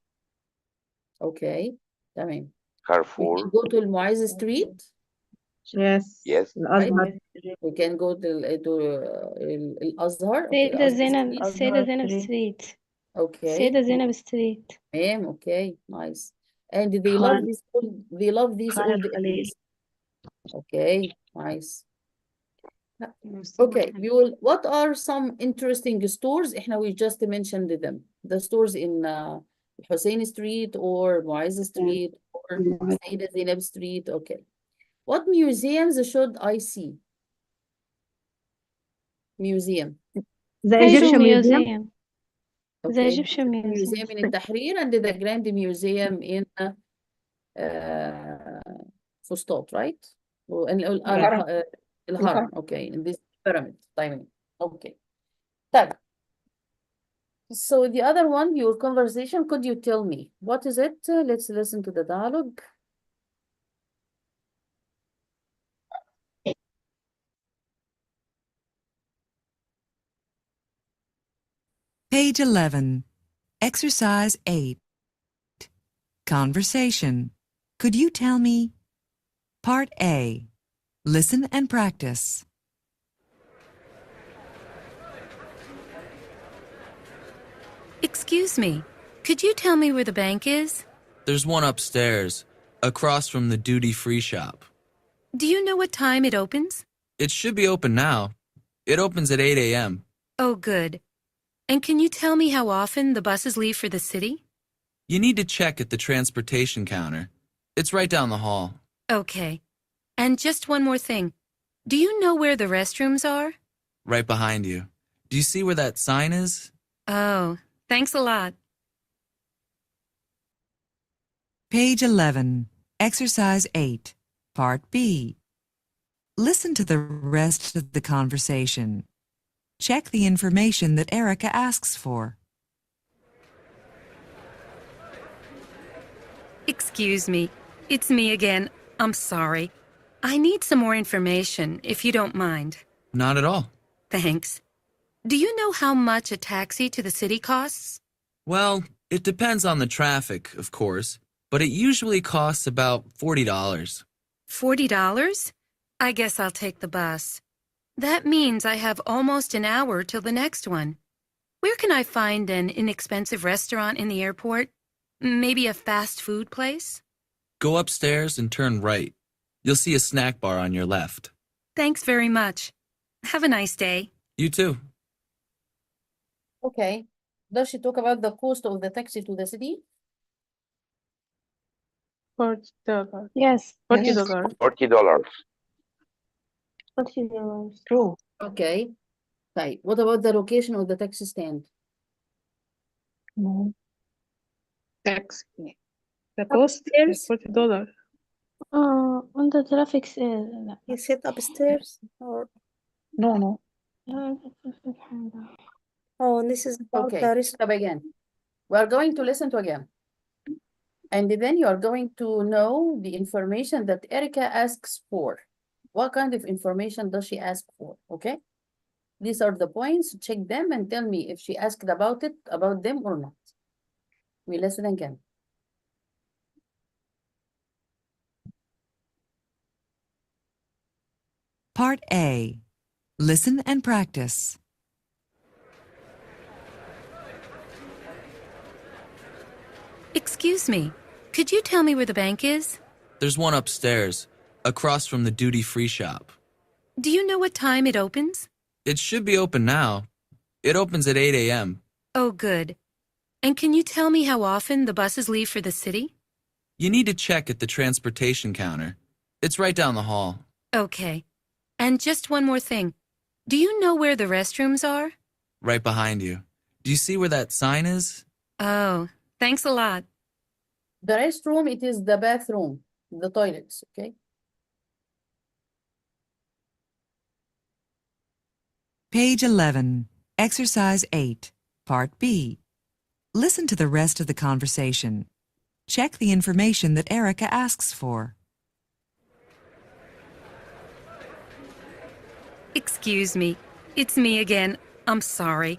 S1: اوكي تمام. We can
S15: كارفور.
S1: go to المعز ستريت.
S3: Yes.
S15: Yes.
S3: الأزهر.
S1: We can go to الأزهر. اوكي
S8: سيدة
S1: الأزهر
S8: زينب
S1: ستريت.
S8: سيدة زينب ستريت.
S1: اوكي
S8: سيدة زينب ستريت.
S1: تمام. اوكي nice. And they love these
S10: خان
S1: old
S10: الخليل.
S1: areas. Okay, nice. Okay, what are some interesting stores? We just mentioned them. The stores in Hussein Street or Muaz Street or Sayyida Zainab Street. Okay. What museums should I see? Museum.
S3: The Egyptian Museum.
S8: The
S1: Okay.
S8: Egyptian Museum.
S1: in التحرير and the Grand Museum in Fustat, right? الهرم. Okay, in this pyramid. طيب. Okay. طيب. So the other one, your conversation, could you tell me what is it? Let's listen to the dialogue.
S4: Page 11, Exercise 8. Conversation. Could you tell me? Part A. Listen and practice.
S17: Excuse me, could you tell me where the bank is?
S18: There's one upstairs, across from the duty-free shop.
S17: Do you know what time it opens?
S18: It should be open now. It opens at 8 a.m.
S17: Oh, good. And can you tell me how often the buses leave for the city?
S18: You need to check at the transportation counter. It's right down the hall.
S17: Okay. And just one more thing. Do you know where the restrooms are?
S18: Right behind you. Do you see where that sign is?
S17: Oh, thanks a lot.
S4: Page 11, Exercise 8, Part B. Listen to the rest of the conversation. Check the information that Erica asks for.
S17: Excuse me. It's me again. I'm sorry. I need some more information, if you don't mind.
S18: Not at all.
S17: Thanks. Do you know how much a taxi to the city costs?
S18: Well, it depends on the traffic, of course, but it usually costs about $40.
S17: $40? I guess I'll take the bus. That means I have almost an hour till the next one. Where can I find an inexpensive restaurant in the airport? Maybe a fast food place?
S18: Go upstairs and turn right. You'll see a snack bar on your left.
S17: Thanks very much. Have a nice day.
S18: You too.
S1: Okay. Does she talk about the cost of the taxi to the city?
S2: $40.
S8: Yes.
S2: $40.
S15: $40.
S8: $40.
S10: True.
S1: Okay. طيب. What about the location of the taxi stand?
S10: No.
S2: Taxi. The cost is $40.
S8: On the traffic.
S16: You sit upstairs or
S10: No.
S16: oh, this is about
S1: Okay.
S16: the rest.
S1: Stop again. We are going to listen to again. And then you are going to know the information that Erica asks for. What kind of information does she ask for? Okay. These are the points. Check them and tell me if she asked about them or not. We listen again.
S4: Part A. Listen and practice.
S17: Excuse me, could you tell me where the bank is?
S18: There's one upstairs, across from the duty-free shop.
S17: Do you know what time it opens?
S18: It should be open now. It opens at 8 a.m.
S17: Oh, good. And can you tell me how often the buses leave for the city?
S18: You need to check at the transportation counter. It's right down the hall.
S17: Okay. And just one more thing. Do you know where the restrooms are?
S18: Right behind you. Do you see where that sign is?
S17: Oh, thanks a lot.
S1: The restroom, it is the bathroom, the toilets, okay?
S4: Page 11, Exercise 8, Part B. Listen to the rest of the conversation. Check the information that Erica asks for.
S17: Excuse me. It's me again. I'm sorry.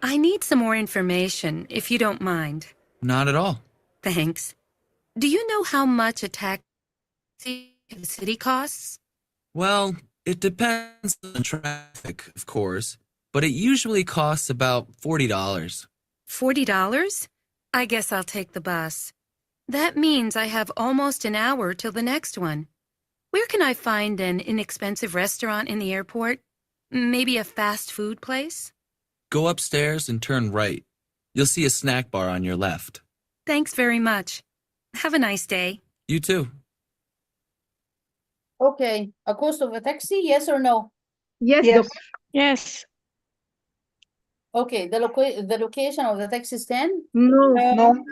S17: I need some more information, if you don't mind.
S18: Not at all.
S17: Thanks. Do you know how much a taxi in the city costs?
S18: Well, it depends on traffic, of course, but it usually costs about $40.
S17: $40? I guess I'll take the bus. That means I have almost an hour till the next one. Where can I find an inexpensive restaurant in the airport? Maybe a fast food place?
S18: Go upstairs and turn right. You'll see a snack bar on your left.
S17: Thanks very much. Have a nice day.
S18: You too.
S1: Okay, a cost of a taxi, yes or no?
S3: Yes,
S10: Yes.
S3: doctor.
S2: Yes.
S1: Okay, the location of the taxi stand?
S3: No.
S10: No.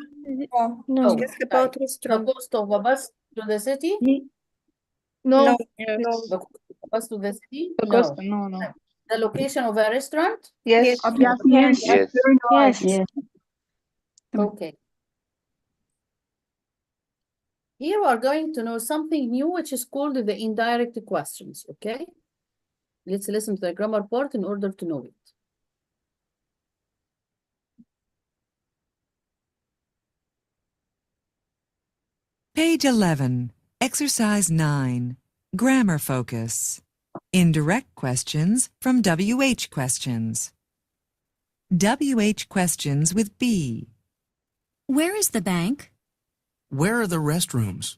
S9: No.
S1: No.
S16: Ask about
S1: The
S16: restaurant.
S1: cost of a bus to the city?
S3: No.
S2: Yes.
S1: The cost of a bus to the city?
S2: The
S1: No.
S2: cost, no.
S1: The location of a restaurant?
S10: Yes.
S3: Yes.
S10: Yes.
S15: Yes.
S3: Very nice.
S2: Yes.
S1: Okay. Here we are going to know something new, which is called the indirect questions, okay? Let's listen to the grammar part in order to know it.
S4: Page 11, Exercise 9, Grammar Focus. Indirect questions from WH questions. WH questions with B.
S19: Where is the bank?
S20: Where are the restrooms?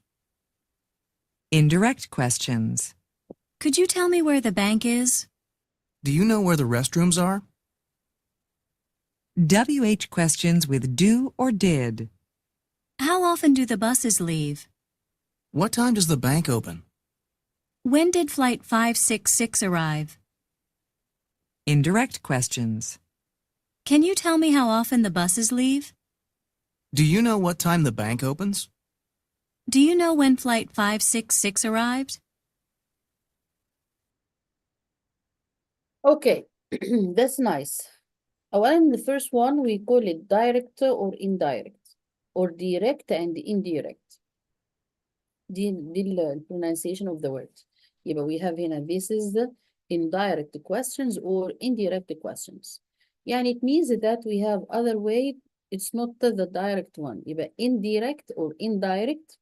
S4: Indirect questions.
S19: Could you tell me where the bank is?
S20: Do you know where the restrooms are?
S4: WH questions with do or did.
S19: How often do the buses leave?
S20: What time does the bank open?
S19: When did flight 566 arrive?
S4: Indirect questions.
S19: Can you tell me how often the buses leave?
S20: Do you know what time the bank opens?
S19: Do you know when flight 566 arrived?
S1: Okay, that's nice. أولا, the first one, we call it direct or indirect, or direct and indirect. The pronunciation of the word. يبقى we have هنا, this is the indirect questions or indirect questions. يعني it means that we have other way, it's not the direct one. يبقى indirect or indirect,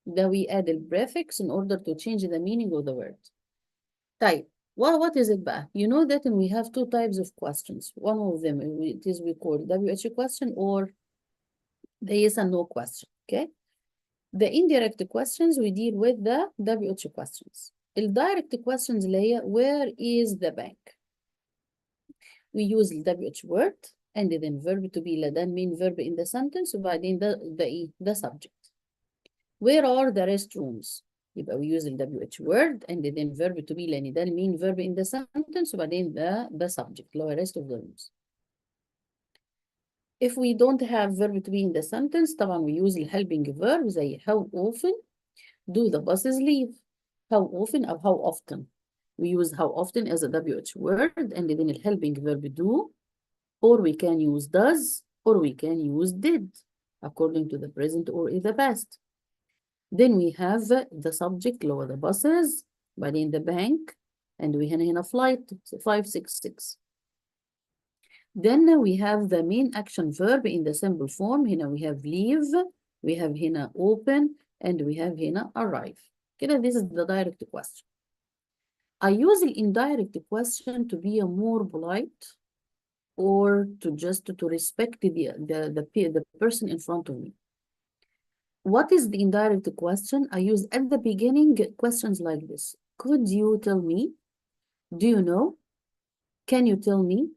S1: that we add a prefix in order to change the meaning of the word. طيب, what is it بقى? You know that we have two types of questions. One of them, it is we call WH question or the yes and no question, okay? The indirect questions, we deal with the WH questions. The direct questions اللي هي where is the bank? We use the WH word and then verb to be, then main verb in the sentence وبعدين the subject. Where are the restrooms? يبقى we use the WH word and then verb to be لأن ده main verb in the sentence وبعدين the subject اللي هو rest of the rooms. If we don't have verb to be in the sentence, طبعا we use the helping verb زي how often do the buses leave? How often أو how often? We use how often as a WH word and then the helping verb do, or we can use does, or we can use did, according to the present or in the past. Then we have the subject اللي هو the buses, بعدين the bank, and we هنا flight 566. Then we have the main action verb in the simple form. هنا we have leave, we have هنا open, and we have هنا arrive. كده this is the direct question. I use the indirect question to be a more polite or to just to respect the person in front of me. What is the indirect question? I use at the beginning questions like this. Could you tell me? Do you know? Can you tell me?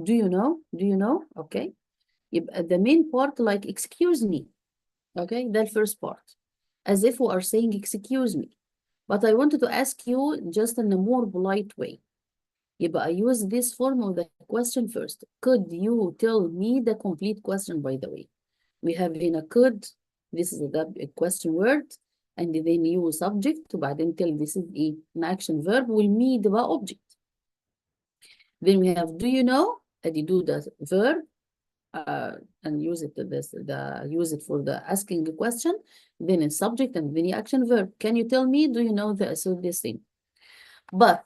S1: Do you know? Do you know? Okay. يبقى the main part like excuse me. Okay, the first part. As if we are saying excuse me. But I wanted to ask you just in a more polite way. يبقى I use this form of the question first. Could you tell me the complete question, by the way? We have هنا could, this is a question word, and then you subject, وبعدين tell this is an action verb, والme ده بقى object. Then we have do you know, and you do the verb, and use it use it for the asking the question, then a subject and then the action verb. Can you tell me? Do you know this thing? But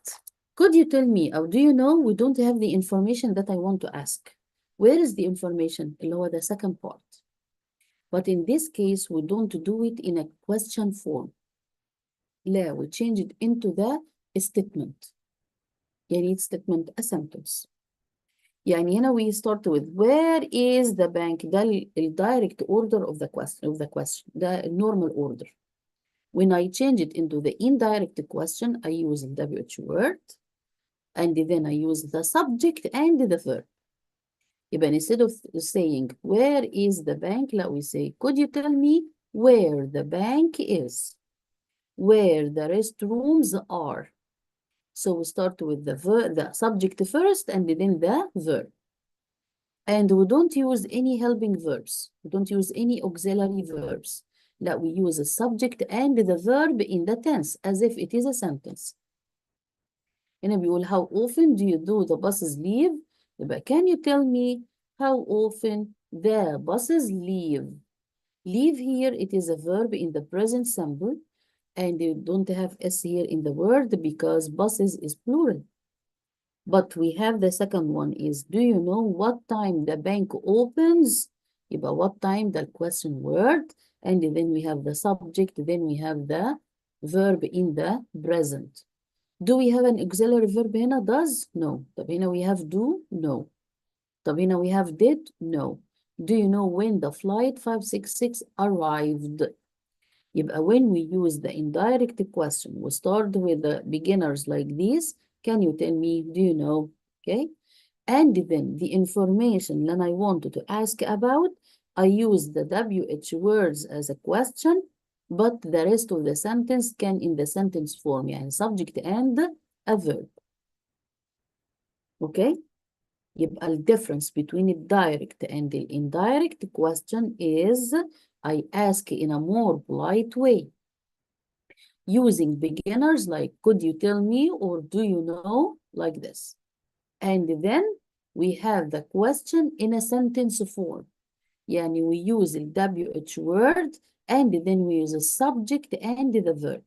S1: could you tell me, or do you know? We don't have the information that I want to ask. Where is the information? اللي هو the second part. But in this case, we don't do it in a question form. لا, we change it into the statement. يعني statement, a sentence. يعني هنا we start with where is the bank? ده direct order of the question. ده normal order. When I change it into the indirect question, I use the WH word, and then I use the subject and the verb. يبقى instead of saying where is the bank, لا, we say could you tell me where the bank is? Where the restrooms are? So we start with the subject first and then the verb. And we don't use any helping verbs. We don't use any auxiliary verbs. لا, we use a subject and the verb in the tense as if it is a sentence. هنا بيقول how often do you do the buses leave? يبقى can you tell me how often the buses leave? Leave here, it is a verb in the present simple, and you don't have s here in the word because buses is plural. But we have the second one is, do you know what time the bank opens? يبقى what time, the question word, and then we have the subject, then we have the verb in the present. Do we have an auxiliary verb هنا? Does? No. طب هنا we have do? No. طب هنا we have did? No. Do you know when the flight 566 arrived? يبقى when we use the indirect question, we start with the beginners like this. Can you tell me? Do you know? Okay. And then the information that I wanted to ask about, I use the WH words as a question, but the rest of the sentence can in the sentence form, يعني subject and a verb. Okay. يبقى the difference between the direct and the indirect question is I ask in a more polite way, using beginners like could you tell me or do you know, like this. And then we have the question in a sentence form. يعني we use the WH word and then we use a subject and the verb.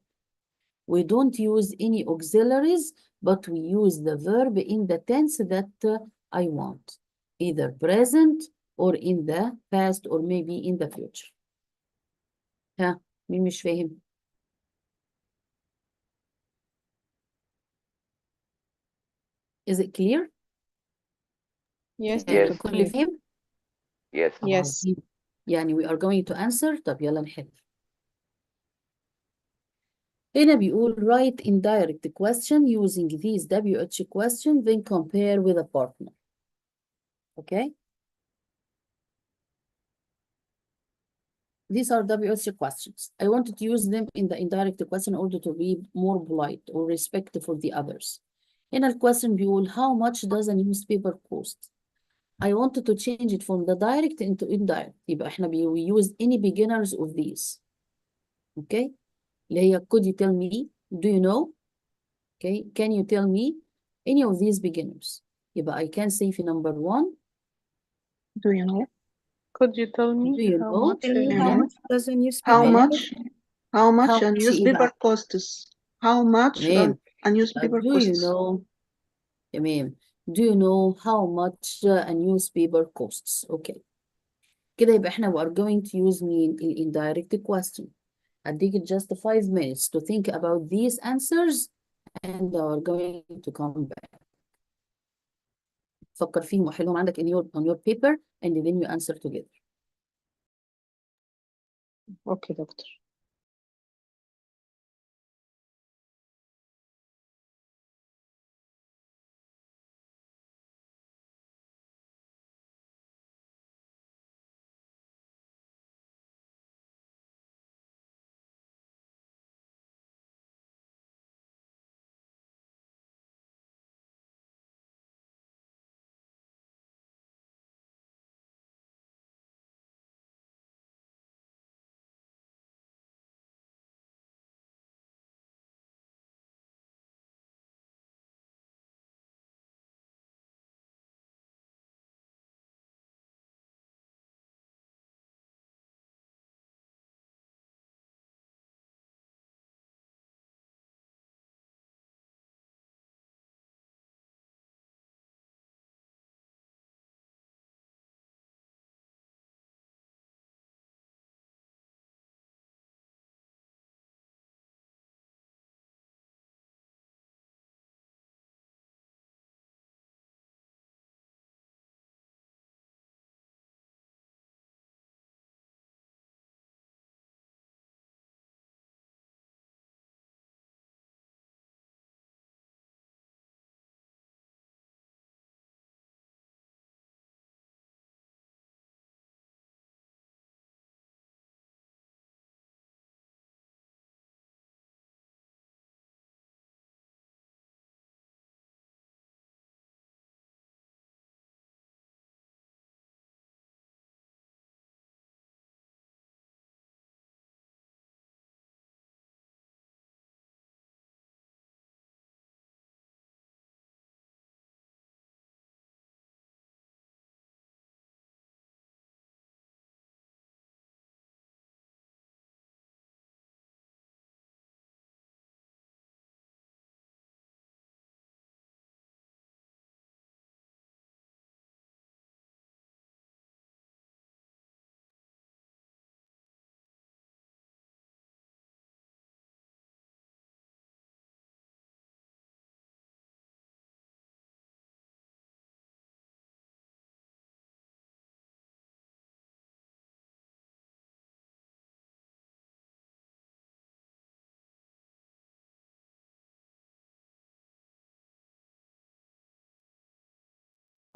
S1: We don't use any auxiliaries, but we use the verb in the tense that I want, either present or in the past or maybe in the future. ها مين مش فاهم؟ Is it clear?
S2: Yes,
S15: Yes.
S1: الكل فهم؟
S15: Yes.
S2: Yes.
S1: يعني we are going to answer. طب يلا نحل. هنا بيقول write indirect question using these WH question, then compare with a partner. Okay? These are WH questions. I wanted to use them in the indirect question in order to be more polite or respectful for the others. هنا الquestion بيقول how much does a newspaper cost? I wanted to change it from the direct into indirect. يبقى احنا we use any beginners of these. Okay? اللي هي could you tell me? Do you know? Okay? Can you tell me? Any of these beginners. يبقى I can say في number one.
S10: Do you know?
S2: Could you tell me
S1: Do you
S2: how
S1: know?
S2: much?
S16: How much does a
S10: How
S16: newspaper
S10: much? How much
S1: How
S10: a
S1: much
S10: newspaper
S1: يبقى
S10: costs? How much
S1: تمام.
S10: a newspaper
S1: Do you
S10: costs?
S1: know? تمام. Do you know how much a newspaper costs? Okay. كده يبقى احنا we are going to use مين ال indirect question. أديك just 5 minutes to think about these answers and we are going to come back. فكر فيهم وحلهم عندك on your paper and then you answer together.
S3: اوكي دكتور.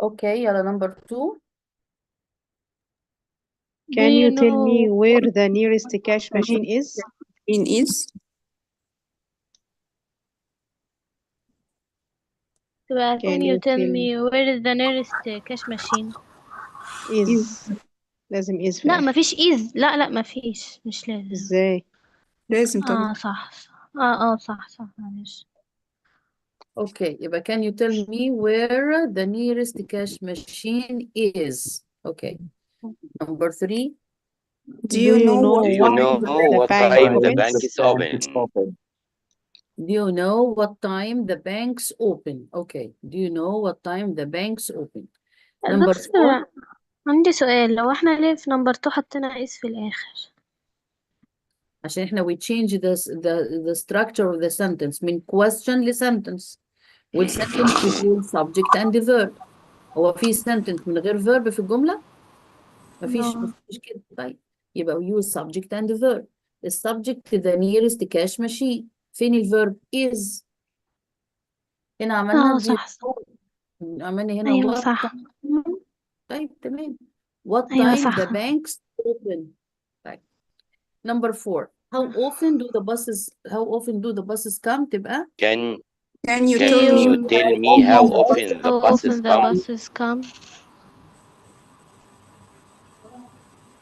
S1: Okay, يلا number 2.
S3: Can you tell me where the nearest cash machine is?
S8: Can you tell me where is the nearest cash machine?
S3: is لازم is في
S8: لا
S3: الآخر.
S8: مفيش is. لا مفيش، مش لازم.
S3: ازاي؟
S14: لازم طبعا.
S8: صح. صح معلش.
S1: Okay, يبقى can you tell me where the nearest cash machine is? Okay. Number 3.
S10: Do you know
S15: Do you know what time the bank is open?
S1: Do you know what time the banks open? Okay. Do you know what time the banks open? Number 4.
S8: دكتور عندي سؤال، لو احنا ليه في نمبر 2 حطينا is في الآخر؟
S1: عشان احنا we change the structure of the sentence من question لسنتنس. والسنتنس بتقول subject and verb. هو في sentence من غير verb في الجملة؟ مفيش كده. طيب يبقى we use subject and verb. The subject the nearest cash machine. فين الverb is. هنا عملنا
S8: صح.
S1: عملنا هنا
S8: أيوة
S1: what
S8: صح.
S1: time. طيب تمام. What
S8: أيوة
S1: time
S8: صح.
S1: the banks open. طيب. Number 4. How often do the buses come تبقى
S15: Can you tell me how often the buses come?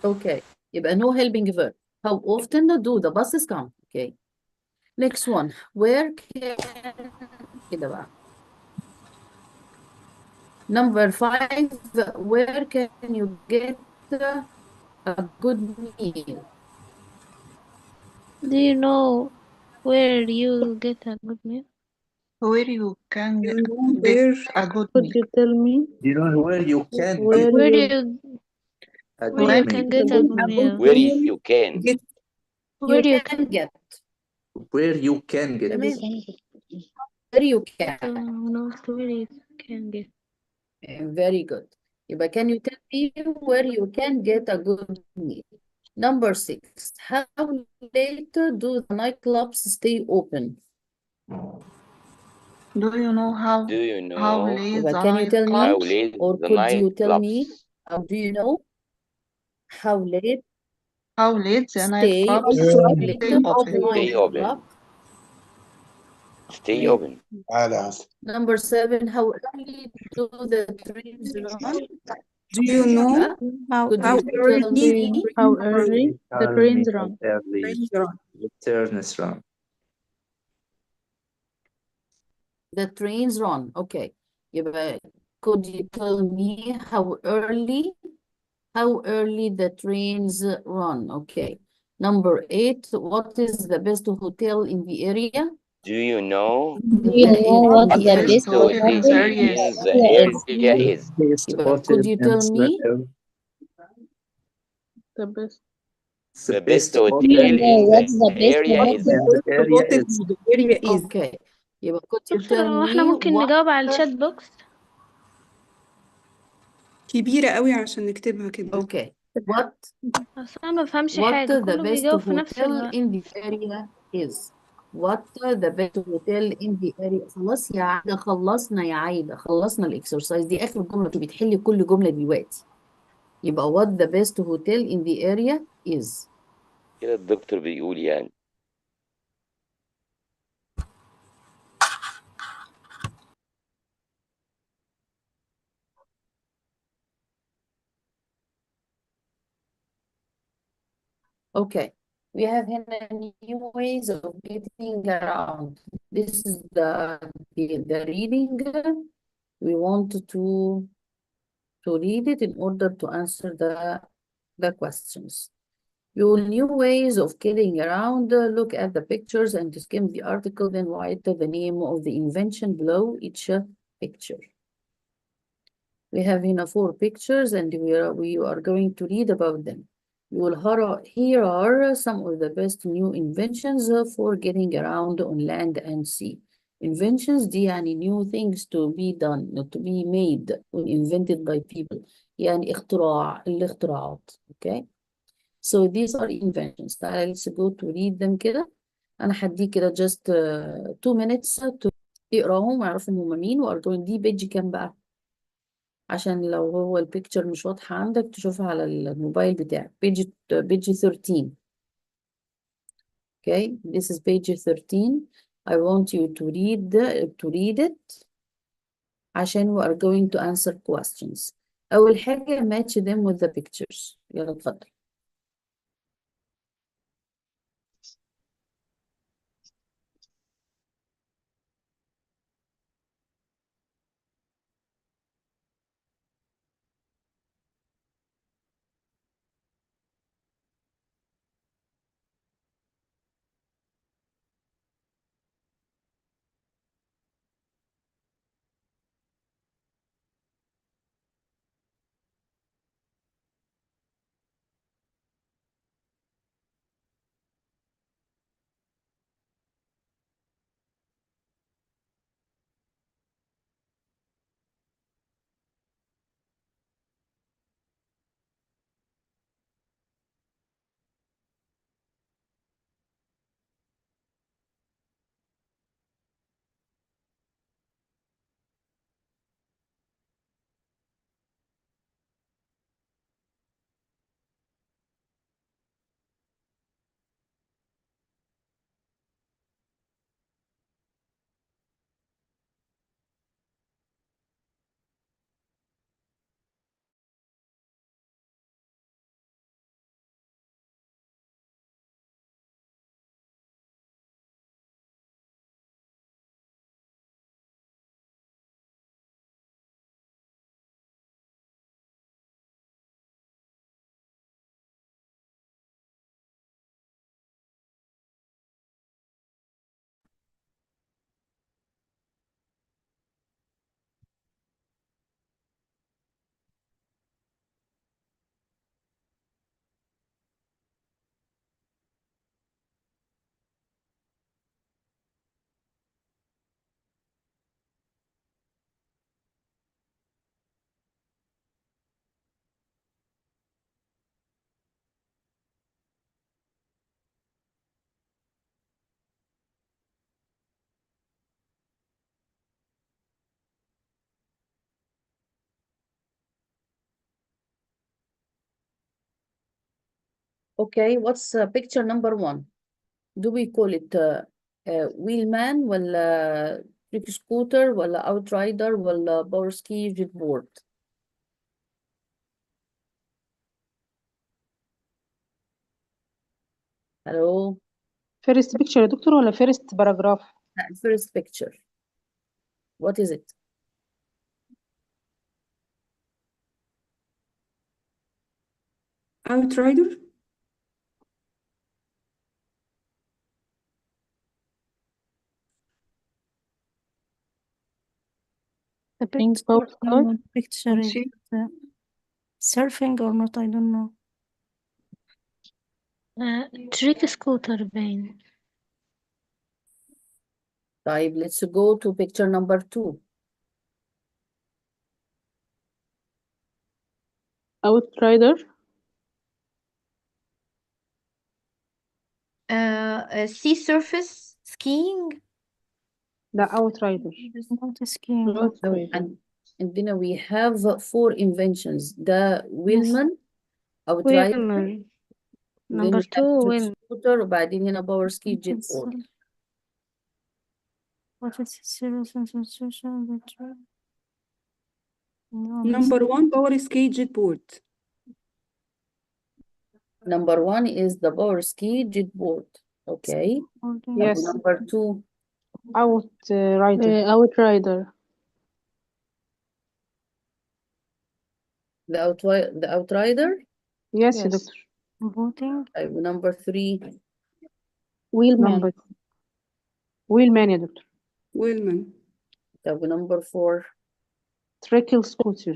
S1: Okay. يبقى no helping verb. How often do the buses come? Okay. Next one. Where can كده بقى. Number 5. Where can you get a good meal?
S8: Do you know where you get a good meal?
S21: Where you can
S14: You know
S21: get
S14: where
S21: a good
S2: Could
S21: meal.
S2: you tell me
S13: Do you know where you can
S2: where
S13: get
S8: Where
S2: you
S8: you
S13: a
S8: where
S13: good
S8: you
S13: meal?
S8: can get a good
S14: a good
S8: meal?
S15: where
S14: meal
S15: you can.
S14: get
S1: You
S8: Where you
S1: can get.
S13: Where you can get.
S1: تمام. Where you
S8: get
S1: can.
S8: not where you can get.
S1: Very good. يبقى can you tell me where you can get a good meal? Number 6. How late do the nightclubs stay open?
S21: Do you know how
S15: Do you
S21: how
S15: know
S21: late
S1: يبقى
S21: the
S1: can you tell me
S15: how
S21: nightclubs?
S15: late
S1: or
S15: the
S1: could you tell me
S15: nightclubs
S1: how do you know how late
S21: How late the
S1: stay
S21: nightclubs
S1: open? How
S21: stay
S1: late the
S21: open?
S15: stay open?
S1: nightclub?
S15: Stay
S1: تمام.
S15: open.
S1: Number 7. How early do the trains run?
S14: do you know
S1: Could
S14: how
S1: you
S14: early
S1: tell me
S2: how
S14: trains run?
S2: early the trains run?
S13: Early
S14: Trains run.
S13: returns run.
S1: the trains run? Okay. يبقى could you tell me how early the trains run? Okay. Number 8. What is the best hotel in the area?
S15: Do you know
S1: Do you know what
S15: what
S1: the
S15: the
S1: best
S15: best
S21: Hotel in the
S15: hotel
S21: area
S15: in
S21: is.
S15: the area is?
S13: Best
S1: يبقى
S13: hotel
S1: could you
S13: in
S1: tell me?
S21: The best.
S15: The
S13: the
S15: best
S13: best
S15: hotel
S13: hotel
S15: in the area is.
S13: in the area is.
S14: The area is
S1: Okay. يبقى could you
S8: دكتور
S1: tell
S8: هو احنا
S1: me
S8: ممكن
S1: what
S8: نجاوب على الشات بوكس؟
S14: كبيرة قوي عشان نكتبها كده.
S1: okay what
S8: اصل انا ما بفهمش
S1: what
S8: حاجة
S1: the
S8: كله
S1: best
S8: بيجاوب في نفس
S1: hotel
S8: الوقت.
S1: in the area is what the best hotel in the area. خلاص يا عايدة، خلصنا يا عايدة، خلصنا الاكسرسايز دي. اخر جملة انتوا بتحلي كل جملة دلوقتي. يبقى what the best hotel in the area is.
S15: كده الدكتور بيقول يعني.
S1: Okay, we have here new ways of getting around. This is the reading. We want to read it in order to answer the questions. Your new ways of getting around. Look at the pictures and skim the article, then write the name of the invention below each picture. We have here 4 pictures and we are going to read about them. Here are some of the best new inventions for getting around on land and sea. Inventions دي يعني new things to be done, not to be made or invented by people. يعني الاختراعات. Okay? So these are inventions. تعالى let's go to read them كده. أنا هديك كده just 2 minutes to اقراهم ويعرفوا هم مين وأرجون. دي بيجي كام بقى؟ عشان لو هو البيكتشر مش واضحة عندك تشوفها على الموبايل بتاعك. page 13. Okay, this is page 13. I want you to read it عشان we are going to answer questions. أول حاجة match them with the pictures. يلا اتفضل. Okay, what's picture number 1? Do we call it wheelman ولا trick scooter ولا outrider ولا power ski jet board? Hello?
S3: First picture يا دكتور ولا first paragraph؟
S1: First picture. What is it?
S14: Outrider.
S16: The
S2: Pink
S16: picture,
S2: power car.
S16: picture is surfing or not, I don't know.
S8: Trick scooter باين.
S1: طيب, let's go to picture number 2.
S2: Outrider.
S9: Sea surface skiing.
S3: لا outrider.
S16: Not skiing.
S1: And then we have 4 inventions. The wheelman, outrider,
S8: Wheelman.
S1: then
S8: Number
S1: we have
S8: 2
S1: trick
S8: wheel.
S1: scooter, وبعدين هنا power ski jet board.
S16: What is serious sensation between? No,
S14: Number 1 power ski jet board.
S1: Number 1 is the power ski jet board. Okay.
S3: Yes.
S1: Number 2.
S3: Outrider.
S2: Outrider.
S1: The outrider.
S3: Yes, يا دكتور.
S16: Voting.
S1: Number 3.
S2: Wheelman.
S3: Wheelman يا دكتور.
S14: Wheelman.
S1: Number 4.
S3: Trickle scooter.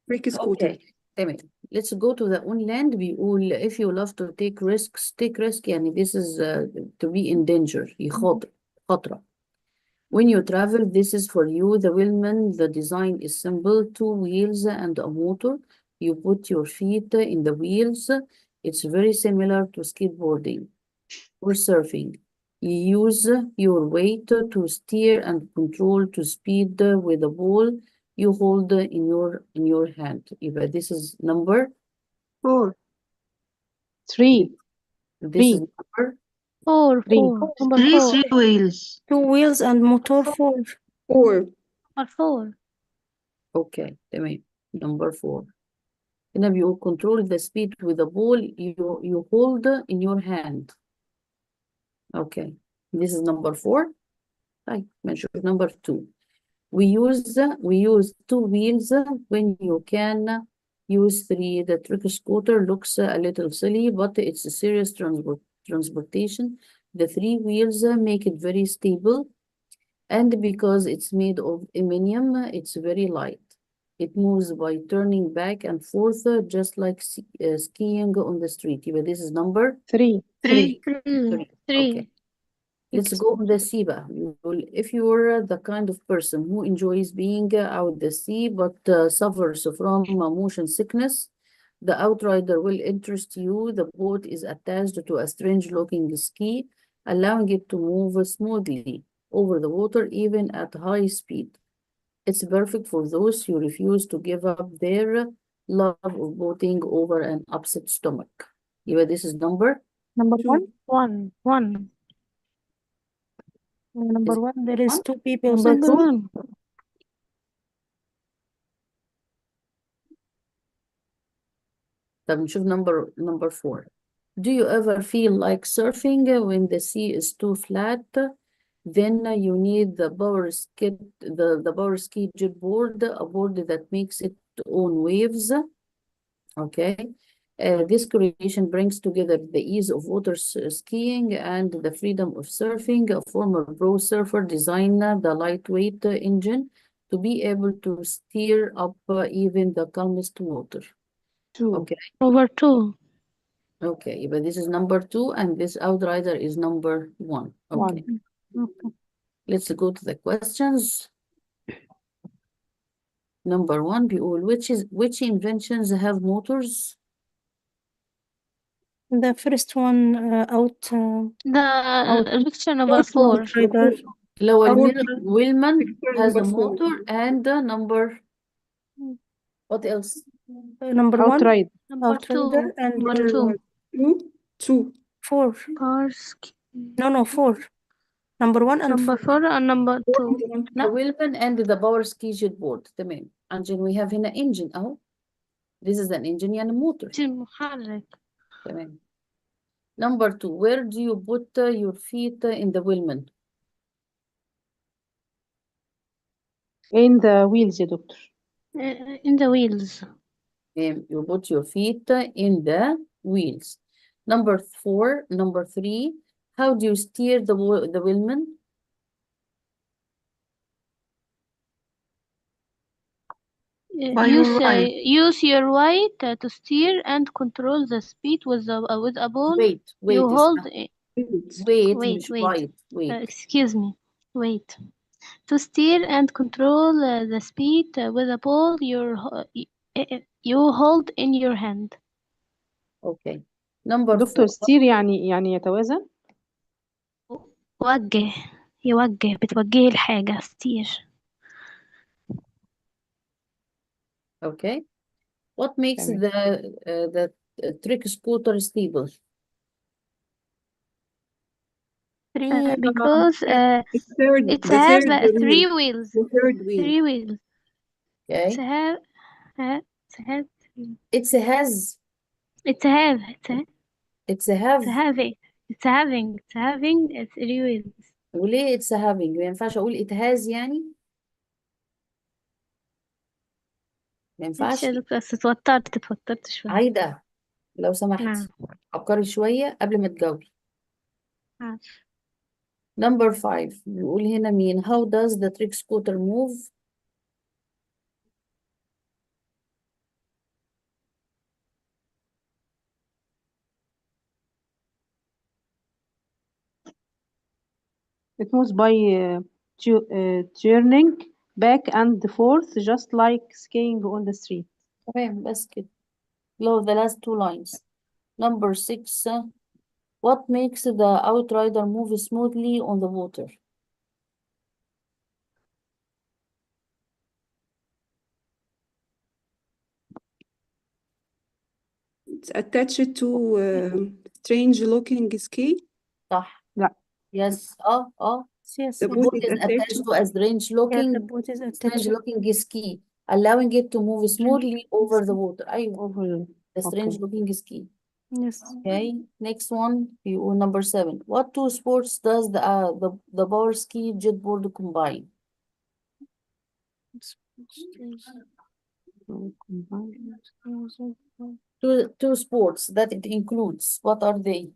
S14: Trick scooter.
S1: Okay. تمام. Let's go to the own land. بيقول if you love to take risks, take risk. يعني this is to be in danger. يخاطر. خطرة. When you travel, this is for you. The wheelman, the design is simple. 2 wheels and a motor. You put your feet in the wheels. It's very similar to skateboarding or surfing. You use your weight to steer and control to speed with a ball you hold in your hand. يبقى this is number
S3: 4. 3.
S1: This is number
S8: 4. Number 4.
S3: 3 wheels.
S16: 2 wheels and motor 4.
S14: 4.
S8: Number 4.
S1: Okay, تمام. Number 4. هنا بيقول control the speed with the ball you hold in your hand. Okay, this is number 4. طيب, نشوف number 2. We use 2 wheels when you can use 3. The trick scooter looks a little silly, but it's a serious transportation. The 3 wheels make it very stable, and because it's made of aluminum, it's very light. It moves by turning back and forth, just like skiing on the street. But this is number
S3: 3.
S1: 3.
S8: 3.
S1: Okay. Let's go on the sea بقى. If you're the kind of person who enjoys being out the sea but suffers from motion sickness, the outrider will interest you. The boat is attached to a strange-looking ski, allowing it to move smoothly over the water even at high speed. It's perfect for those who refuse to give up their love of boating over an upset stomach. Yeah, this is number
S2: 1.
S8: 1.
S16: Number 1, there is 2 people.
S2: Number 2.
S1: طب نشوف number 4. Do you ever feel like surfing when the sea is too flat? Then you need the power ski jet board, a board that makes its own waves. Okay. This creation brings together the ease of water skiing and the freedom of surfing. A former pro surfer designed the lightweight engine to be able to steer up even the calmest water.
S3: 2.
S1: Okay.
S8: Number 2.
S1: Okay, but this is number 2 and this outrider is number 1. Okay.
S3: 1.
S1: Let's go to the questions. Number 1 بيقول which inventions have motors?
S16: The first one
S8: The picture number 4.
S16: outrider.
S1: لو Wheelman has a motor and number what else?
S16: Number 1
S3: Outrider.
S8: Number 2.
S16: and
S8: Number 2.
S14: Two.
S16: 4.
S8: Power ski.
S16: No, 4. Number 1 and
S8: Number
S16: 4.
S8: 4 and number 2.
S1: The wheelman and the power ski jet board. تمام. عشان we have هنا engine أهو. This is an engine يعني motor.
S8: محرك.
S1: تمام. Number 2. Where do you put your feet in the wheelman?
S3: In the wheels يا دكتور.
S8: In the wheels.
S1: You put your feet in the wheels. Number 4. Number 3. How do you steer the wheelman?
S8: Use your weight to steer and control the speed with a ball.
S1: Wait.
S8: You hold
S1: Wait.
S8: Excuse me. Wait. To steer and control the speed with a ball you hold in your hand.
S1: Okay. Number
S3: دكتور
S1: 4.
S3: steer يعني يتوازن.
S8: يوجه بتوجهي الحاجة steer.
S1: Okay. What makes the trick scooter stable?
S8: Because it has 3 wheels.
S14: The third wheel.
S8: 3 wheels.
S1: Okay.
S8: It's have.
S1: It's
S8: having 3 wheels.
S1: وليه it's having؟ ما ينفعش أقول it has يعني؟ ما ينفعش.
S8: بس اتوترت شوية.
S1: عايدة لو سمحت.
S8: نعم.
S1: فكري شوية قبل ما تجاوبي.
S8: عارف.
S1: Number 5 بيقول هنا مين؟ How does the trick scooter move?
S3: It moves by turning back and forth just like skiing on the street.
S1: تمام بس كده. Below the last 2 lines. Number 6 what makes the outrider move smoothly on the water?
S14: It's attached to strange looking ski.
S1: صح.
S3: لا.
S1: Yes.
S14: The
S1: The
S14: boat
S1: boat
S14: is
S1: is attached to a strange
S16: Yes,
S1: looking
S16: the boat is attached.
S1: ski, allowing it to move smoothly over the water. أيوة.
S3: Over.
S1: The strange
S3: Okay.
S1: looking ski.
S16: Yes.
S1: Okay. Next one. Number 7. What 2 sports does the power ski jet board combine? Two sports that it includes. What are they?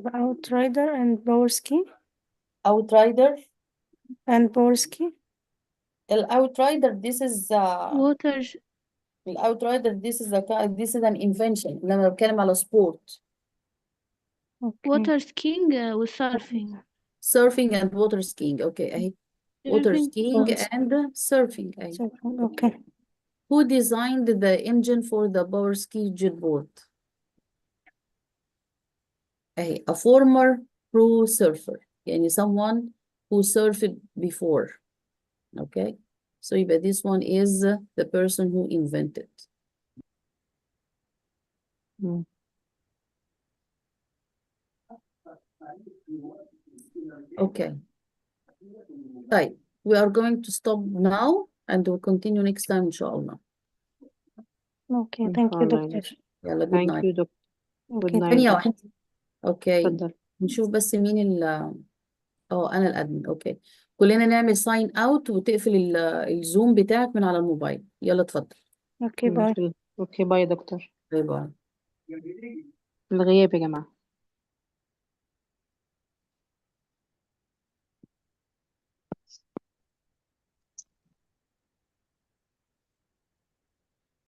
S16: The outrider and power ski.
S1: Outrider
S16: and power ski.
S1: Outrider, this is
S8: water.
S1: Outrider, this is an invention. لما بتكلم على sport.
S16: Okay.
S8: Water skiing وsurfing.
S1: Surfing and water skiing. Okay, أهي. Water skiing and surfing. أهي.
S16: Okay.
S1: Who designed the engine for the power ski jet board? أهي. A former pro surfer. يعني someone who surfed before. Okay. So يبقى this one is the person who invented. Okay. طيب. We are going to stop now and we'll continue next time إن شاء الله.
S16: Okay. Thank you, doctor.
S1: يلا good
S3: Thank
S1: night.
S3: you, doctor. Good
S16: Okay.
S3: night.
S1: ثانية واحدة. اوكي.
S3: اتفضل.
S1: نشوف بس مين انا الادمن. اوكي. كلنا نعمل ساين اوت وتقفل الزوم بتاعك من على الموبايل. يلا اتفضل.
S16: Okay. Bye.
S3: اوكي باي يا دكتور.
S1: باي باي.
S3: الغياب يا جماعة.